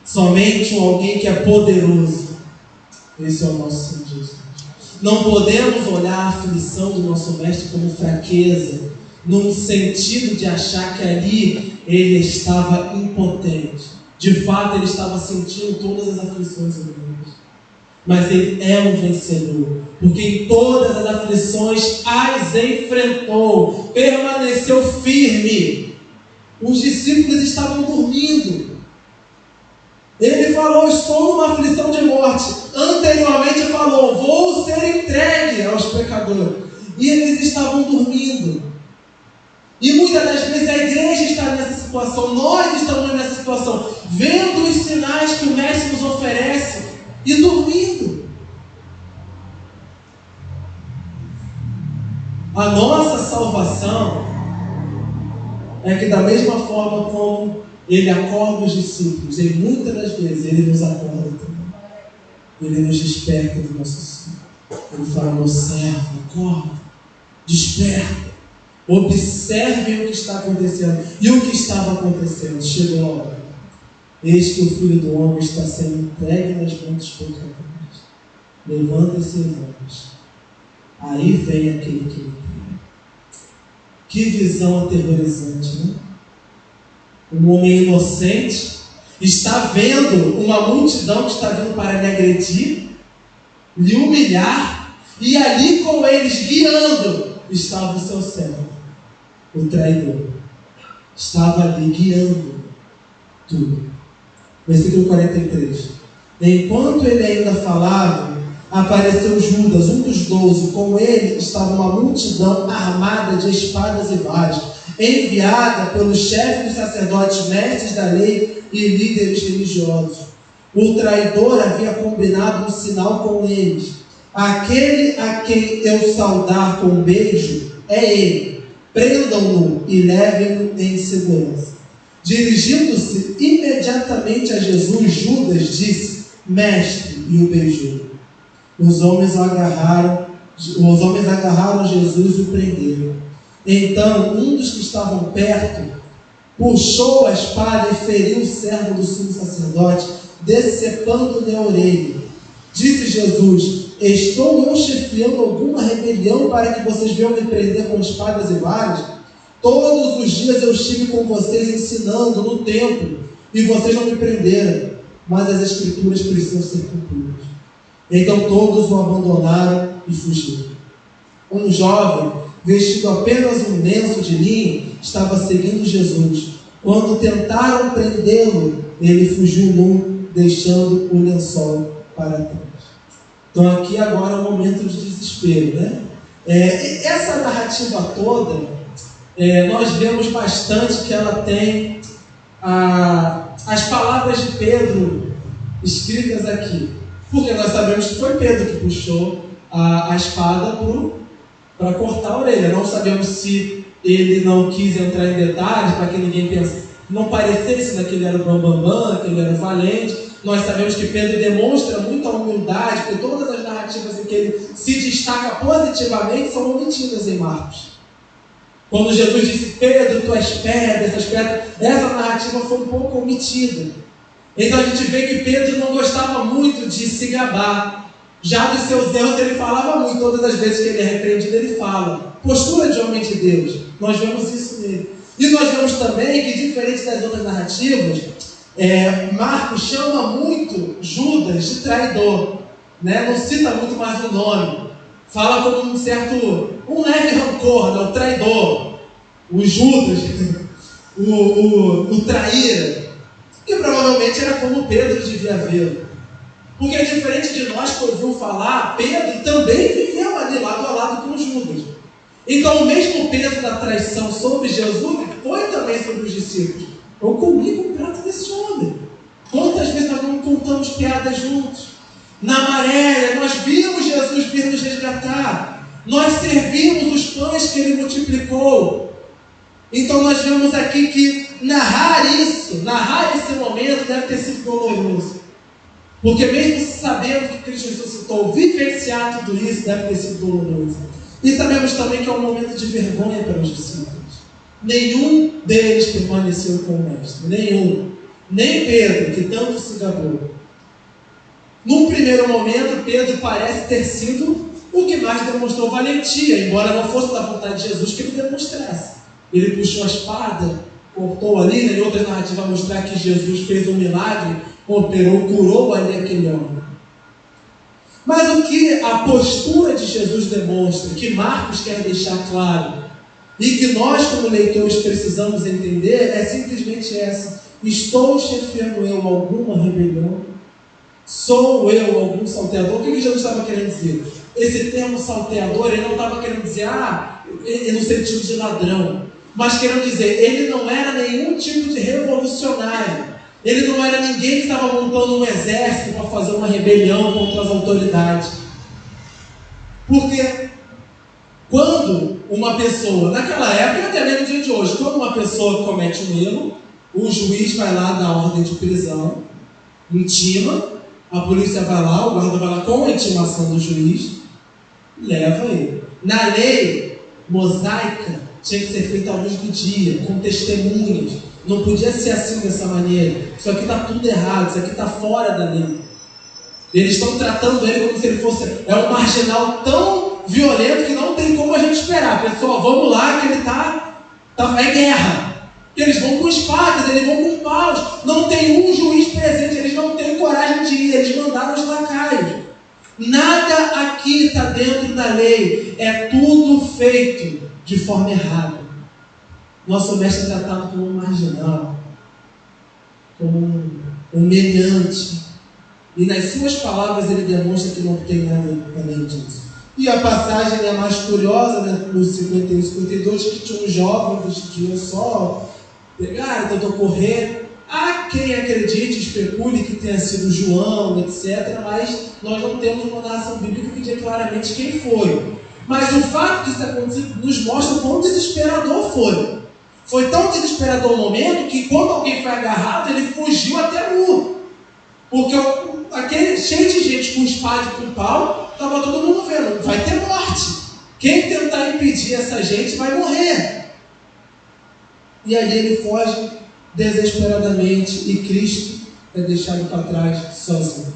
somente alguém que é poderoso. Esse é o nosso Senhor Jesus. Não podemos olhar a aflição do nosso mestre como fraqueza, num sentido de achar que ali ele estava impotente. De fato, ele estava sentindo todas as aflições humanas. Mas ele é um vencedor, porque em todas as aflições as enfrentou, permaneceu firme. Os discípulos estavam dormindo. Ele falou: estou numa aflição de morte. Anteriormente falou: vou ser entregue aos pecadores. E eles estavam dormindo. E muitas das vezes a igreja está nessa situação, nós estamos nessa situação, vendo os sinais que o Mestre nos oferece e dormindo. A nossa salvação é que, da mesma forma como Ele acorda os discípulos, e muitas das vezes Ele nos acorda também. Ele nos desperta do nosso sono. Ele fala: meu servo, acorda, desperta. Observem o que está acontecendo. E o que estava acontecendo? Chegou a hora. Eis que o Filho do Homem está sendo entregue nas mãos dos pecadores. Levanta-se e vamos. Aí vem aquele que ele tem. Que visão aterrorizante, né? Um homem inocente está vendo uma multidão que está vindo para lhe agredir, lhe humilhar, e ali com eles guiando estava o seu servo, o traidor. Estava ali guiando tudo. Versículo 43. Enquanto ele ainda falava, apareceu Judas, um dos 12. Com ele estava uma multidão armada de espadas e varas, enviada pelos chefes dos sacerdotes, mestres da lei e líderes religiosos. O traidor havia combinado um sinal com eles: aquele a quem eu saudar com um beijo é ele. Prendam-no e levem-no em segurança. Dirigindo-se imediatamente a Jesus, Judas disse: mestre, e o beijou. Os homens agarraram Jesus e o prenderam. Então um dos que estavam perto puxou a espada e feriu o servo do sumo sacerdote, decepando-lhe a orelha. Disse Jesus: estou eu chefiando alguma rebelião para que vocês venham me prender com espadas e varas? Todos os dias eu estive com vocês ensinando no templo, e vocês não me prenderam, mas as escrituras precisam ser cumpridas. Então todos o abandonaram e fugiram. Um jovem, vestido apenas um lenço de linho, estava seguindo Jesus. Quando tentaram prendê-lo, ele fugiu nu, deixando o lençol para trás. Então aqui agora é um momento de desespero, né? Essa narrativa toda, nós vemos bastante que ela tem as palavras de Pedro escritas aqui. Porque nós sabemos que foi Pedro que puxou a espada para cortar a orelha. Não sabemos se ele não quis entrar em detalhes para que ninguém não parecesse que ele era o bambambam, que ele era o valente. Nós sabemos que Pedro demonstra muita humildade, porque todas as narrativas em que ele se destaca positivamente são omitidas em Marcos. Quando Jesus disse, Pedro, tu és pedra, essa narrativa foi um pouco omitida. Então a gente vê que Pedro não gostava muito de se gabar. Já dos seus erros ele falava muito, todas as vezes que ele é repreendido ele fala. Postura de homem de Deus, nós vemos isso nele. E nós vemos também que, diferente das outras narrativas, Marcos chama muito Judas de traidor, né? Não cita muito mais o nome. Fala como um leve rancor, né? O traidor, o Judas, o traíra, que provavelmente era como Pedro devia vê-lo. Porque diferente de nós que ouviu falar, Pedro também viveu ali lado a lado com Judas. Então o mesmo peso da traição sobre Jesus foi também sobre os discípulos. Eu comi com o prato desse homem. Quantas vezes nós não contamos piadas juntos? Na maré, nós vimos Jesus vir nos resgatar. Nós servimos os pães que Ele multiplicou. Então nós vemos aqui que narrar esse momento deve ter sido doloroso. Porque mesmo sabendo que Cristo ressuscitou, vivenciar tudo isso deve ter sido doloroso. E sabemos também que é um momento de vergonha para os discípulos. Nenhum deles permaneceu com o Mestre. Nenhum. Nem Pedro, que tanto se gabou. Num primeiro momento, Pedro parece ter sido o que mais demonstrou valentia, embora não fosse da vontade de Jesus que ele demonstrasse. Ele puxou a espada, cortou ali, né? Em outras narrativas vai mostrar que Jesus fez um milagre, operou, curou ali aquele homem. Mas o que a postura de Jesus demonstra, que Marcos quer deixar claro, e que nós como leitores precisamos entender, é simplesmente essa: estou chefiando eu alguma rebelião? Sou eu algum salteador? O que Jesus estava querendo dizer? Esse termo salteador, ele não estava querendo dizer, no sentido de ladrão, mas querendo dizer, ele não era nenhum tipo de revolucionário. Ele não era ninguém que estava montando um exército para fazer uma rebelião contra as autoridades. Porque quando uma pessoa, naquela época, até mesmo no dia de hoje, quando uma pessoa comete um erro, o juiz vai lá dar ordem de prisão, intima, a polícia vai lá, o guarda vai lá com a intimação do juiz, leva ele. Na lei mosaica, tinha que ser feita à luz do dia, com testemunhas. Não podia ser assim, dessa maneira. Isso aqui está tudo errado, isso aqui está fora da lei. Eles estão tratando ele como se ele fosse um marginal tão violento que não tem como a gente esperar. Pessoal, vamos lá que ele é guerra. Eles vão com espadas, eles vão com paus. Não tem um juiz presente, eles não têm coragem de ir. Eles mandaram os lacaios. Nada aqui está dentro da lei. É tudo feito de forma errada. Nosso mestre é tratado como um marginal, como um meliante. E nas suas palavras ele demonstra que não tem nada além disso. E a passagem é mais curiosa, né, no 51 e 52, que tinha um jovem vestido só, pegaram, tentou correr. Há quem acredite, especule que tenha sido João, etc., mas nós não temos uma narração bíblica que diga claramente quem foi. Mas o fato disso acontecer nos mostra o quão desesperador foi. Foi tão desesperador o momento que quando alguém foi agarrado, ele fugiu até nu. Porque aquele cheio de gente com espada e com pau, estava todo mundo vendo, vai ter morte. Quem tentar impedir essa gente vai morrer. E aí ele foge desesperadamente e Cristo é deixado para trás sozinho.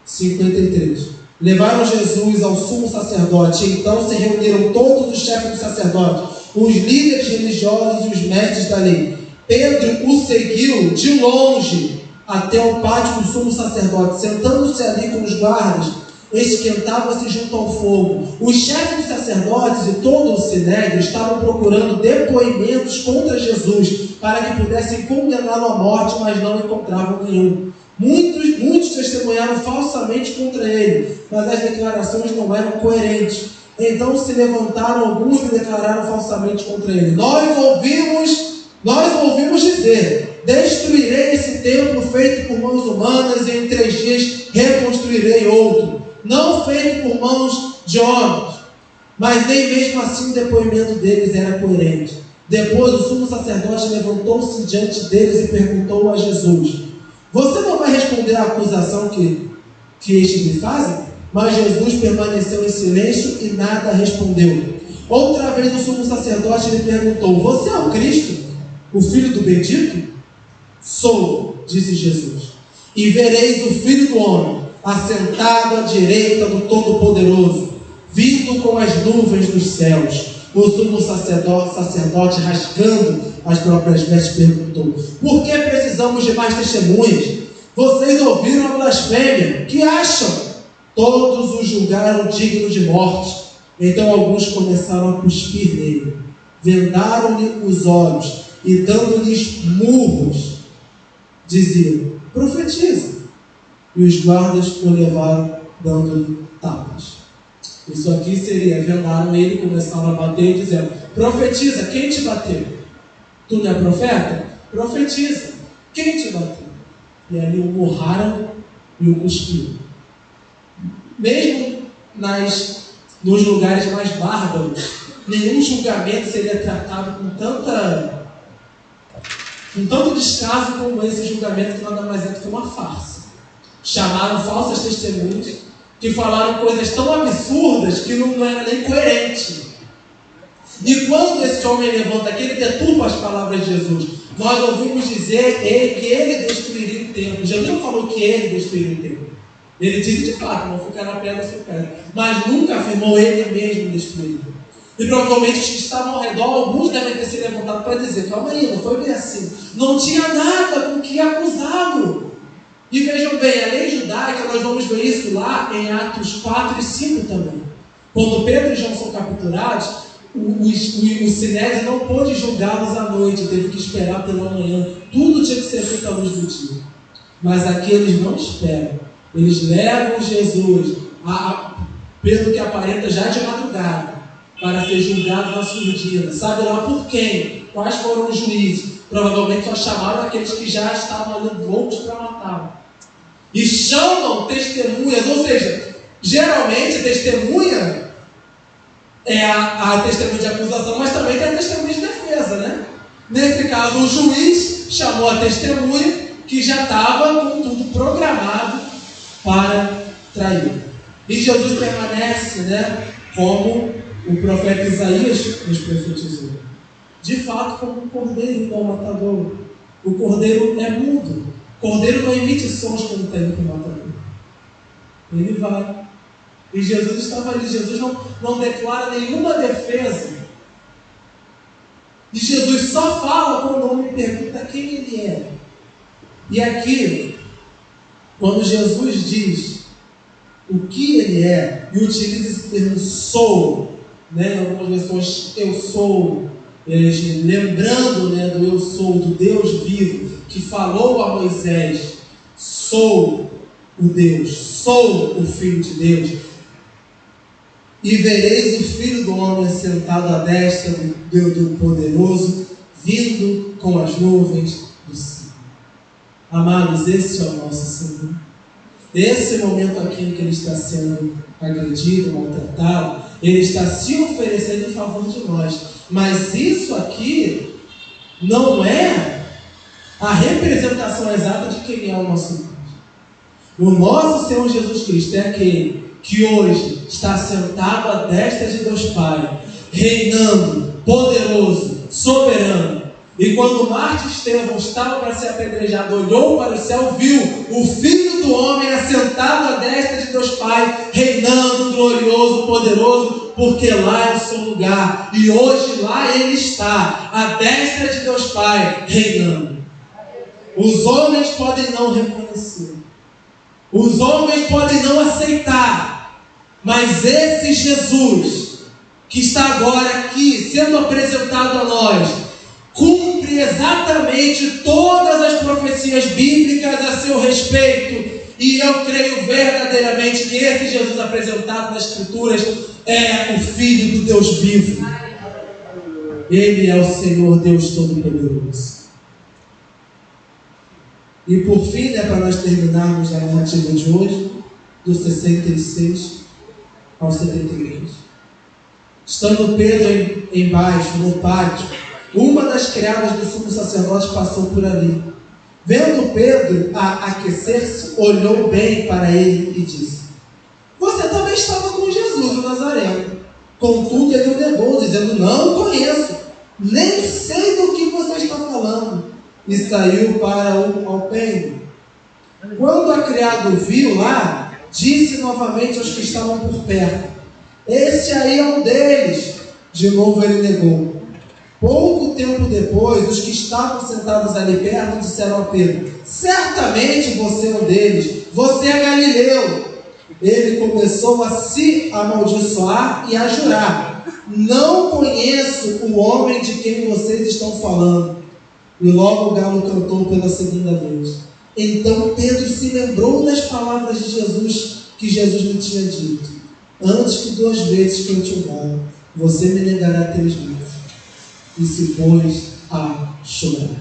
53. Levaram Jesus ao sumo sacerdote, e então se reuniram todos os chefes dos sacerdotes, os líderes religiosos e os mestres da lei. Pedro o seguiu de longe até o pátio do sumo sacerdote. Sentando-se ali com os guardas, esquentavam-se junto ao fogo. Os chefes dos sacerdotes e todo o sinédrio estavam procurando depoimentos contra Jesus, para que pudessem condená-lo à morte, mas não encontravam nenhum. Muitos testemunharam falsamente contra ele, mas as declarações não eram coerentes. Então se levantaram alguns e declararam falsamente contra ele: Nós ouvimos dizer: destruirei esse templo feito por mãos humanas, e em 3 dias reconstruirei outro, não feito por mãos de homens. Mas nem mesmo assim o depoimento deles era coerente. Depois o sumo sacerdote levantou-se diante deles e perguntou a Jesus: Você não vai responder à acusação que estes lhe fazem? Mas Jesus permaneceu em silêncio e nada respondeu. Outra vez o sumo sacerdote lhe perguntou: Você é o Cristo, o Filho do Bendito? Sou, disse Jesus. E vereis o Filho do Homem assentado à direita do Todo-Poderoso, vindo com as nuvens dos céus. O sumo sacerdote, rasgando as próprias vestes, perguntou: Por que precisamos de mais testemunhas? Vocês ouviram a blasfêmia. Que acham? Todos o julgaram digno de morte. Então alguns começaram a cuspir nele, vendaram-lhe os olhos e dando-lhes murros, diziam: Profetiza. E os guardas o levaram dando-lhe tapas. Isso aqui seria: vendaram ele e começaram a bater, dizendo: Profetiza. Quem te bateu? Tu não é profeta? Profetiza. Quem te bateu? E ali o murraram e o cuspiram. Mesmo nos lugares mais bárbaros, nenhum julgamento seria tratado com tanto descaso como esse julgamento, que nada mais é do que uma farsa. Chamaram falsas testemunhas que falaram coisas tão absurdas que não era nem coerente. E quando esse homem levanta aqui, ele deturpa as palavras de Jesus. Nós ouvimos dizer que ele destruiria o templo. Jesus não falou que ele destruiria o templo. Ele disse de fato: não ficará pedra sobre pedra. Mas nunca afirmou ele mesmo destruir. E provavelmente os que estavam ao redor, alguns devem ter se levantado para dizer: calma aí, não foi bem assim. Não tinha nada com que acusá-lo. E vejam bem, a lei judaica, nós vamos ver isso lá em Atos 4 e 5 também. Quando Pedro e João são capturados, o Sinédrio não pôde julgá-los à noite, teve que esperar pela manhã. Tudo tinha que ser feito à luz do dia. Mas aqui eles não esperam. Eles levam Jesus, pelo que aparenta, já de madrugada, para ser julgado na surdina. Sabe lá por quem? Quais foram os juízes? Provavelmente só chamaram aqueles que já estavam ali loucos para matar. E chamam testemunhas, ou seja, geralmente testemunha é a testemunha de acusação, mas também tem a testemunha de defesa, né? Nesse caso, o juiz chamou a testemunha que já estava com tudo programado para trair. E Jesus permanece, né, como o profeta Isaías nos profetizou. De fato, como um cordeiro ao matador. O cordeiro é mudo. O cordeiro não emite sons quando está indo para o matador. Ele vai. E Jesus estava ali. Jesus não declara nenhuma defesa. E Jesus só fala quando o homem pergunta quem ele é. E aqui, quando Jesus diz o que ele é, e utiliza esse termo sou, né? Em algumas versões, eu sou, lembrando, né, do eu sou, do Deus vivo, que falou a Moisés: sou o Deus, sou o Filho de Deus. E vereis o Filho do Homem sentado à destra do Poderoso, vindo com as nuvens do céu. Amados, esse é o nosso Senhor. Esse momento aqui em que ele está sendo agredido, maltratado, ele está se oferecendo em favor de nós. Mas isso aqui não é a representação exata de quem é o nosso Deus. O nosso Senhor Jesus Cristo é aquele que hoje está sentado à destra de Deus Pai, reinando, poderoso, soberano. E quando Marte Estevão estava para ser apedrejado, olhou para o céu, viu o Filho do Homem assentado à destra de Deus Pai, reinando, glorioso, poderoso, porque lá é o seu lugar. E hoje lá ele está, à destra de Deus Pai, reinando. Os homens podem não reconhecer, os homens podem não aceitar, mas esse Jesus, que está agora aqui, sendo apresentado a nós, cumpre exatamente todas as profecias bíblicas a seu respeito. E eu creio verdadeiramente que esse Jesus apresentado nas Escrituras é o Filho do Deus vivo. Ele é o Senhor Deus Todo-Poderoso. E por fim, para nós terminarmos a narrativa de hoje, do 66 ao 73. Estando Pedro embaixo, no pátio, uma das criadas do sumo sacerdote passou por ali. Vendo Pedro a aquecer-se, olhou bem para ele e disse: você também estava com Jesus, o Nazareno. Contudo, ele o negou, dizendo: não o conheço, nem sei do que você está falando. E saiu para o alpendre. Quando a criada o viu lá, disse novamente aos que estavam por perto: este aí é um deles. De novo ele negou. Pouco tempo depois, os que estavam sentados ali perto disseram a Pedro: certamente você é um deles, você é galileu. Ele começou a se amaldiçoar e a jurar: não conheço o homem de quem vocês estão falando. E logo o galo cantou pela segunda vez. Então Pedro se lembrou das palavras de Jesus, que Jesus lhe tinha dito: antes que 2 vezes cante o galo, você me negará 3 vezes. E se pôs a chorar.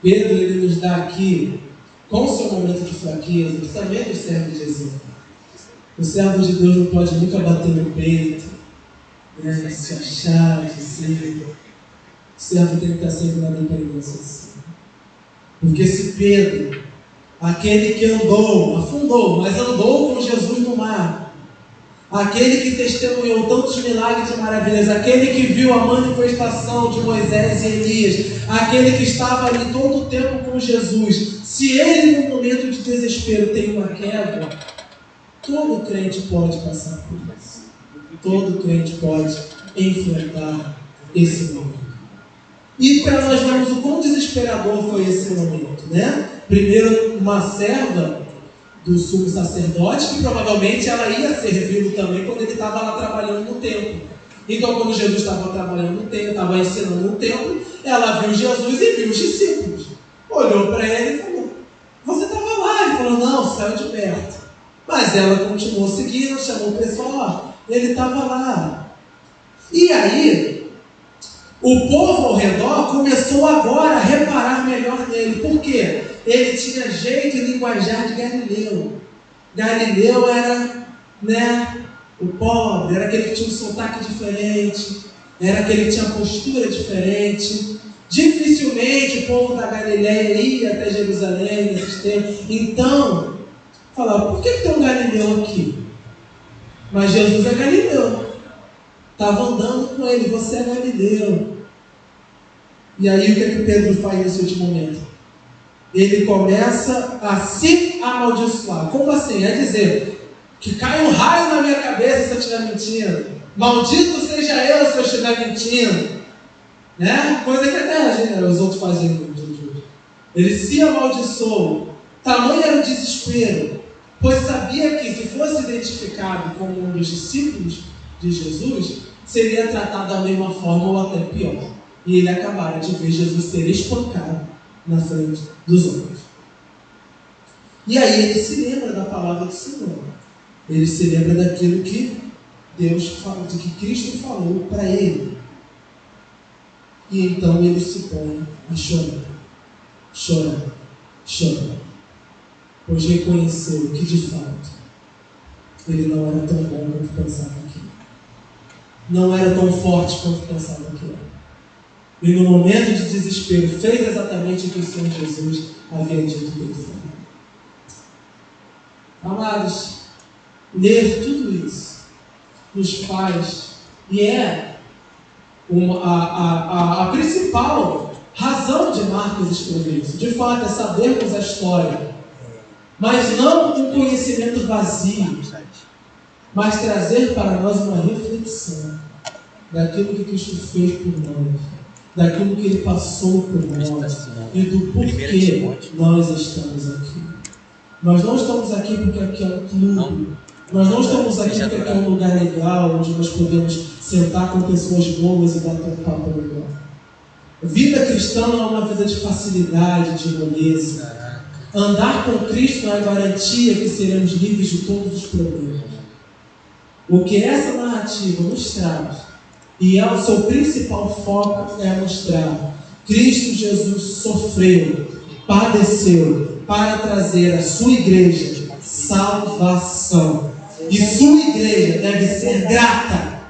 Pedro, ele nos dá aqui, com o seu momento de fraqueza, também do servo de exemplo. O servo de Deus não pode nunca bater no peito, né, se achar, dizer. O servo tem que estar sempre na dependência assim. Porque se Pedro, aquele que afundou, mas andou com Jesus no mar, aquele que testemunhou tantos milagres e maravilhas, aquele que viu a manifestação de Moisés e Elias, aquele que estava ali todo o tempo com Jesus, se ele no momento de desespero tem uma queda, todo crente pode passar por isso. Todo crente pode enfrentar esse momento. E para nós vermos o quão desesperador foi esse momento, né? Primeiro, uma serva do sumo sacerdote, que provavelmente ela ia servi-lo também quando ele estava lá trabalhando no templo. Então, quando Jesus estava trabalhando no templo, estava ensinando no templo, ela viu Jesus e viu os discípulos. Olhou para ele e falou: você estava lá? Ele falou: não, saiu de perto. Mas ela continuou seguindo, chamou o pessoal: ele estava lá. E aí, o povo ao redor começou agora a reparar melhor nele. Por quê? Ele tinha jeito e linguajar de galileu. Galileu era, o pobre, era aquele que tinha um sotaque diferente, era aquele que tinha postura diferente. Dificilmente o povo da Galileia ia até Jerusalém nesses tempos. Então, falava: por que tem um galileu aqui? Mas Jesus é galileu. Estava andando com ele: você é galileu. E aí o que Pedro faz nesse último momento? Ele começa a se amaldiçoar. Como assim? É dizer que cai um raio na minha cabeça se eu estiver mentindo. Maldito seja eu se eu estiver mentindo. Né? Coisa que até os outros fazem no dia de hoje. Ele se amaldiçoou. Tamanho era o desespero, pois sabia que se fosse identificado como um dos discípulos de Jesus, seria tratado da mesma forma ou até pior. E ele acabara de ver Jesus ser espancado na frente dos homens. E aí ele se lembra da palavra do Senhor. Ele se lembra daquilo que Deus falou, de que Cristo falou para ele. E então ele se põe a chorar, pois reconheceu que de fato ele não era tão bom quanto pensava que era. Não era tão forte quanto pensava que era. E no momento de desespero fez exatamente o que o Senhor Jesus havia dito que ele faria. Amados, ler tudo isso nos faz, e é a principal razão de Marcos escrever isso. De fato, é sabermos a história, mas não um conhecimento vazio, mas trazer para nós uma reflexão daquilo que Cristo fez por nós, daquilo que Ele passou por nós e do porquê nós estamos aqui. Nós não estamos aqui porque aqui é um clube. Nós não estamos aqui porque aqui é um lugar legal, onde nós podemos sentar com pessoas boas e bater um papo legal. Vida cristã não é uma vida de facilidade, de moleza. Andar com Cristo não é garantia que seremos livres de todos os problemas. O que essa narrativa nos traz, e é o seu principal foco, é mostrar: Cristo Jesus sofreu, padeceu para trazer à sua igreja salvação. E sua igreja deve ser grata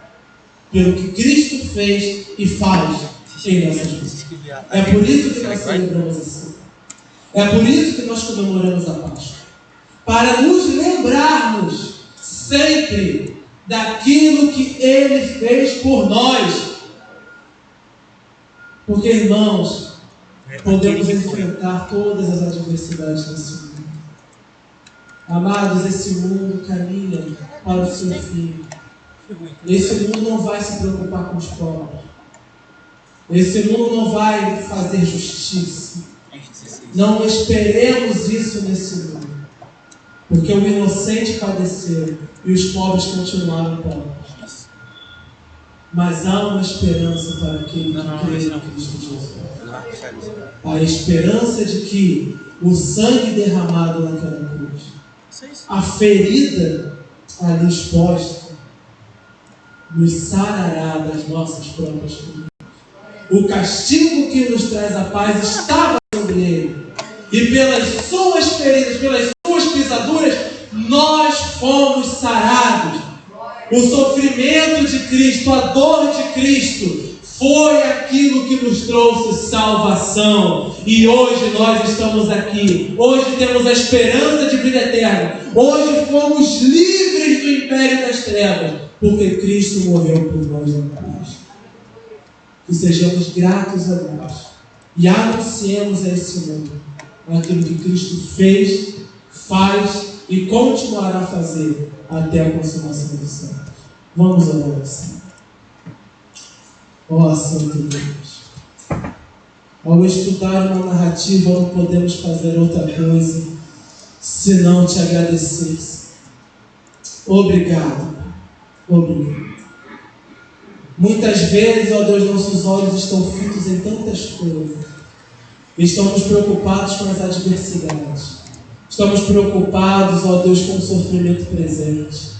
pelo que Cristo fez e faz em nossas vidas. É por isso que nós celebramos assim. É por isso que nós comemoramos a Páscoa. Para nos lembrarmos sempre daquilo que Ele fez por nós. Porque, irmãos, podemos enfrentar todas as adversidades desse mundo. Amados, esse mundo caminha para o seu fim. Esse mundo não vai se preocupar com os pobres. Esse mundo não vai fazer justiça. Não esperemos isso nesse mundo. Porque o inocente padeceu e os pobres continuaram pobres. Mas há uma esperança para aquele que crê em Cristo Jesus. A esperança de que o sangue derramado naquela cruz, a ferida ali exposta, nos sarará das nossas próprias feridas. O castigo que nos traz a paz estava sobre ele, e pelas suas feridas, pelas suas pisaduras, nós fomos sarados. O sofrimento de Cristo, a dor de Cristo, foi aquilo que nos trouxe salvação. E hoje nós estamos aqui. Hoje temos a esperança de vida eterna. Hoje fomos livres do império das trevas, porque Cristo morreu por nós na cruz. Que sejamos gratos a Deus e anunciemos a esse mundo aquilo que Cristo fez, faz e continuará a fazer até a consumação dos séculos. Vamos orar assim. Ó Santo Deus, ao estudar uma narrativa não podemos fazer outra coisa senão te agradecer. Obrigado. Obrigado. Muitas vezes, ó Deus, nossos olhos estão fitos em tantas coisas. Estamos preocupados com as adversidades. Estamos preocupados, ó Deus, com o sofrimento presente.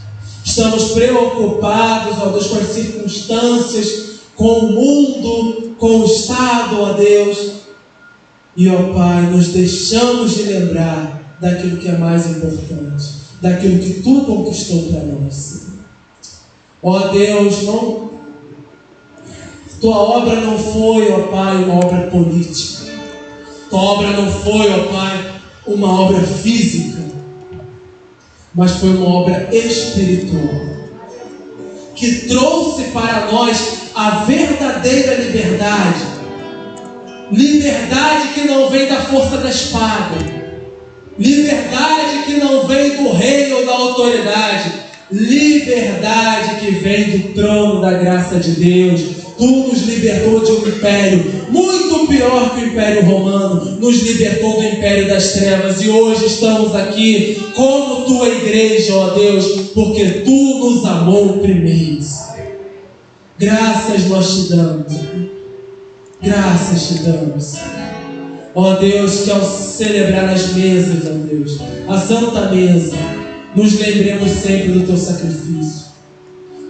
Estamos preocupados, ó Deus, com as circunstâncias, com o mundo, com o Estado, ó Deus. E, ó Pai, nos deixamos de lembrar daquilo que é mais importante, daquilo que Tu conquistou para nós. Ó Deus, Tua obra não foi, ó Pai, uma obra política. Tua obra não foi, ó Pai, uma obra física, mas foi uma obra espiritual, que trouxe para nós a verdadeira liberdade. Liberdade que não vem da força da espada. Liberdade que não vem do rei ou da autoridade. Liberdade que vem do trono da graça de Deus. Tu nos libertou de um império muito pior que o Império Romano. Nos libertou do império das trevas. E hoje estamos aqui como Tua igreja, ó Deus, porque Tu nos amou primeiro. Graças nós te damos. Graças te damos. Ó Deus, que ao celebrar as mesas, ó Deus, a Santa Mesa, nos lembremos sempre do Teu sacrifício.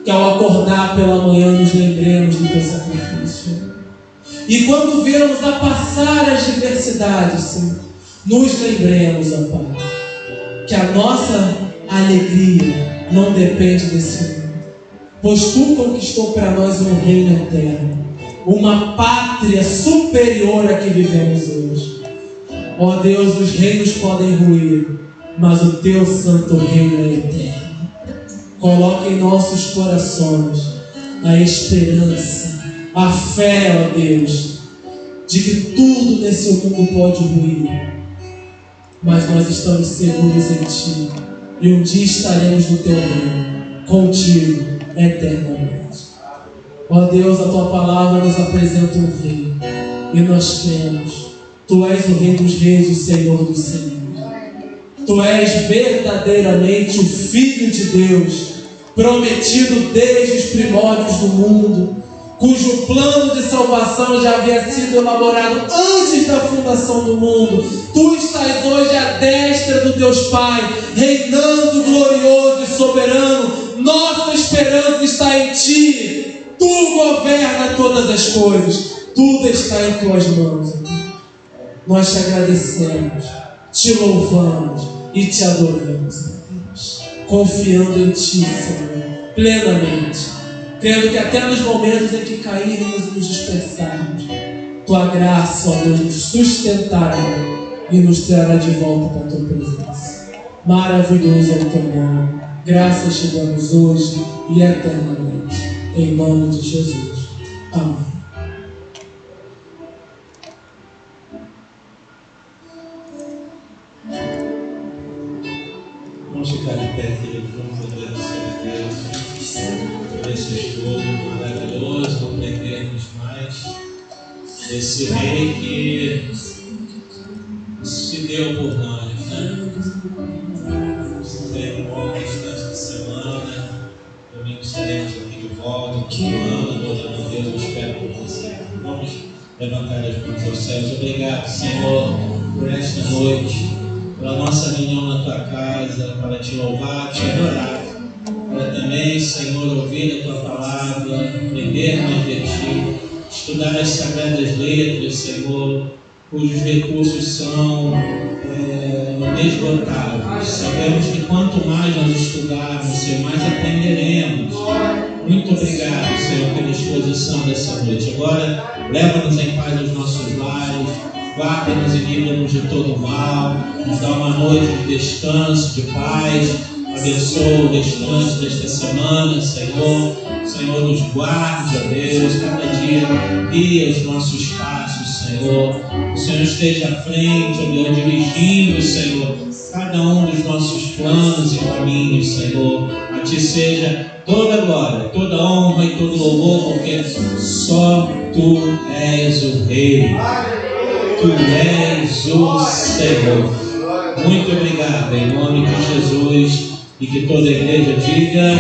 Que ao acordar pela manhã nos lembremos do Teu sacrifício. E quando virmos a passar as diversidades, Senhor, nos lembremos, ó Pai, que a nossa alegria não depende desse mundo, pois Tu conquistou para nós um reino eterno, uma pátria superior a que vivemos hoje. Ó Deus, os reinos podem ruir, mas o Teu santo reino é eterno. Coloque em nossos corações a esperança, a fé, ó Deus, de que tudo nesse mundo pode ruir, mas nós estamos seguros em Ti, e um dia estaremos no Teu reino, contigo, eternamente. Ó Deus, a Tua palavra nos apresenta um rei, e nós cremos. Tu és o Rei dos Reis, o Senhor dos Senhores. Tu és verdadeiramente o Filho de Deus, prometido desde os primórdios do mundo, cujo plano de salvação já havia sido elaborado antes da fundação do mundo. Tu estás hoje à destra do Deus Pai, reinando glorioso e soberano. Nossa esperança está em Ti. Tu governa todas as coisas. Tudo está em Tuas mãos. Nós Te agradecemos, Te louvamos e Te adoramos, confiando em Ti, Senhor, plenamente, crendo que até nos momentos em que cairmos e nos dispersarmos, Tua graça, ó Deus, nos sustentará e nos trará de volta para a Tua presença. Maravilhoso é o Teu nome. Graças te damos hoje e eternamente. Em nome de Jesus. Amém. Vamos ficar de pé, querido, vamos agradecer a Deus por esse estudo maravilhoso, não perdermos mais desse rei que se deu por nós, né? Teremos nesta semana, domingo estaremos aqui de volta, continuando, adorando a Deus, eu espero por você. Vamos levantar as mãos aos céus. Obrigado, Senhor, por esta noite, pela nossa reunião na Tua casa, para Te louvar, Te adorar, para também, Senhor, ouvir a Tua palavra, aprender mais de Ti, estudar as sagradas letras, Senhor, cujos recursos são inesgotáveis. Sabemos que quanto mais nós estudarmos, Senhor, mais aprenderemos. Muito obrigado, Senhor, pela exposição dessa noite. Agora, leva-nos em paz aos nossos lares, guarda-nos e livra-nos de todo mal, nos dá uma noite de descanso, de paz, abençoa o restante desta semana, Senhor. Senhor, nos guarde, ó Deus, cada dia guia os nossos passos, Senhor. O Senhor esteja à frente, ó Deus, dirigindo, Senhor, cada um dos nossos planos e caminhos, Senhor. A Ti seja toda a glória, toda a honra e todo o louvor, porque só Tu és o Rei. Tu és o Senhor. Muito obrigado, em nome de Jesus, e que toda a igreja diga: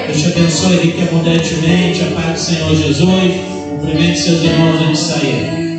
Deus te abençoe rica e abundantemente. A paz do Senhor Jesus. Cumprimente seus irmãos antes de sair.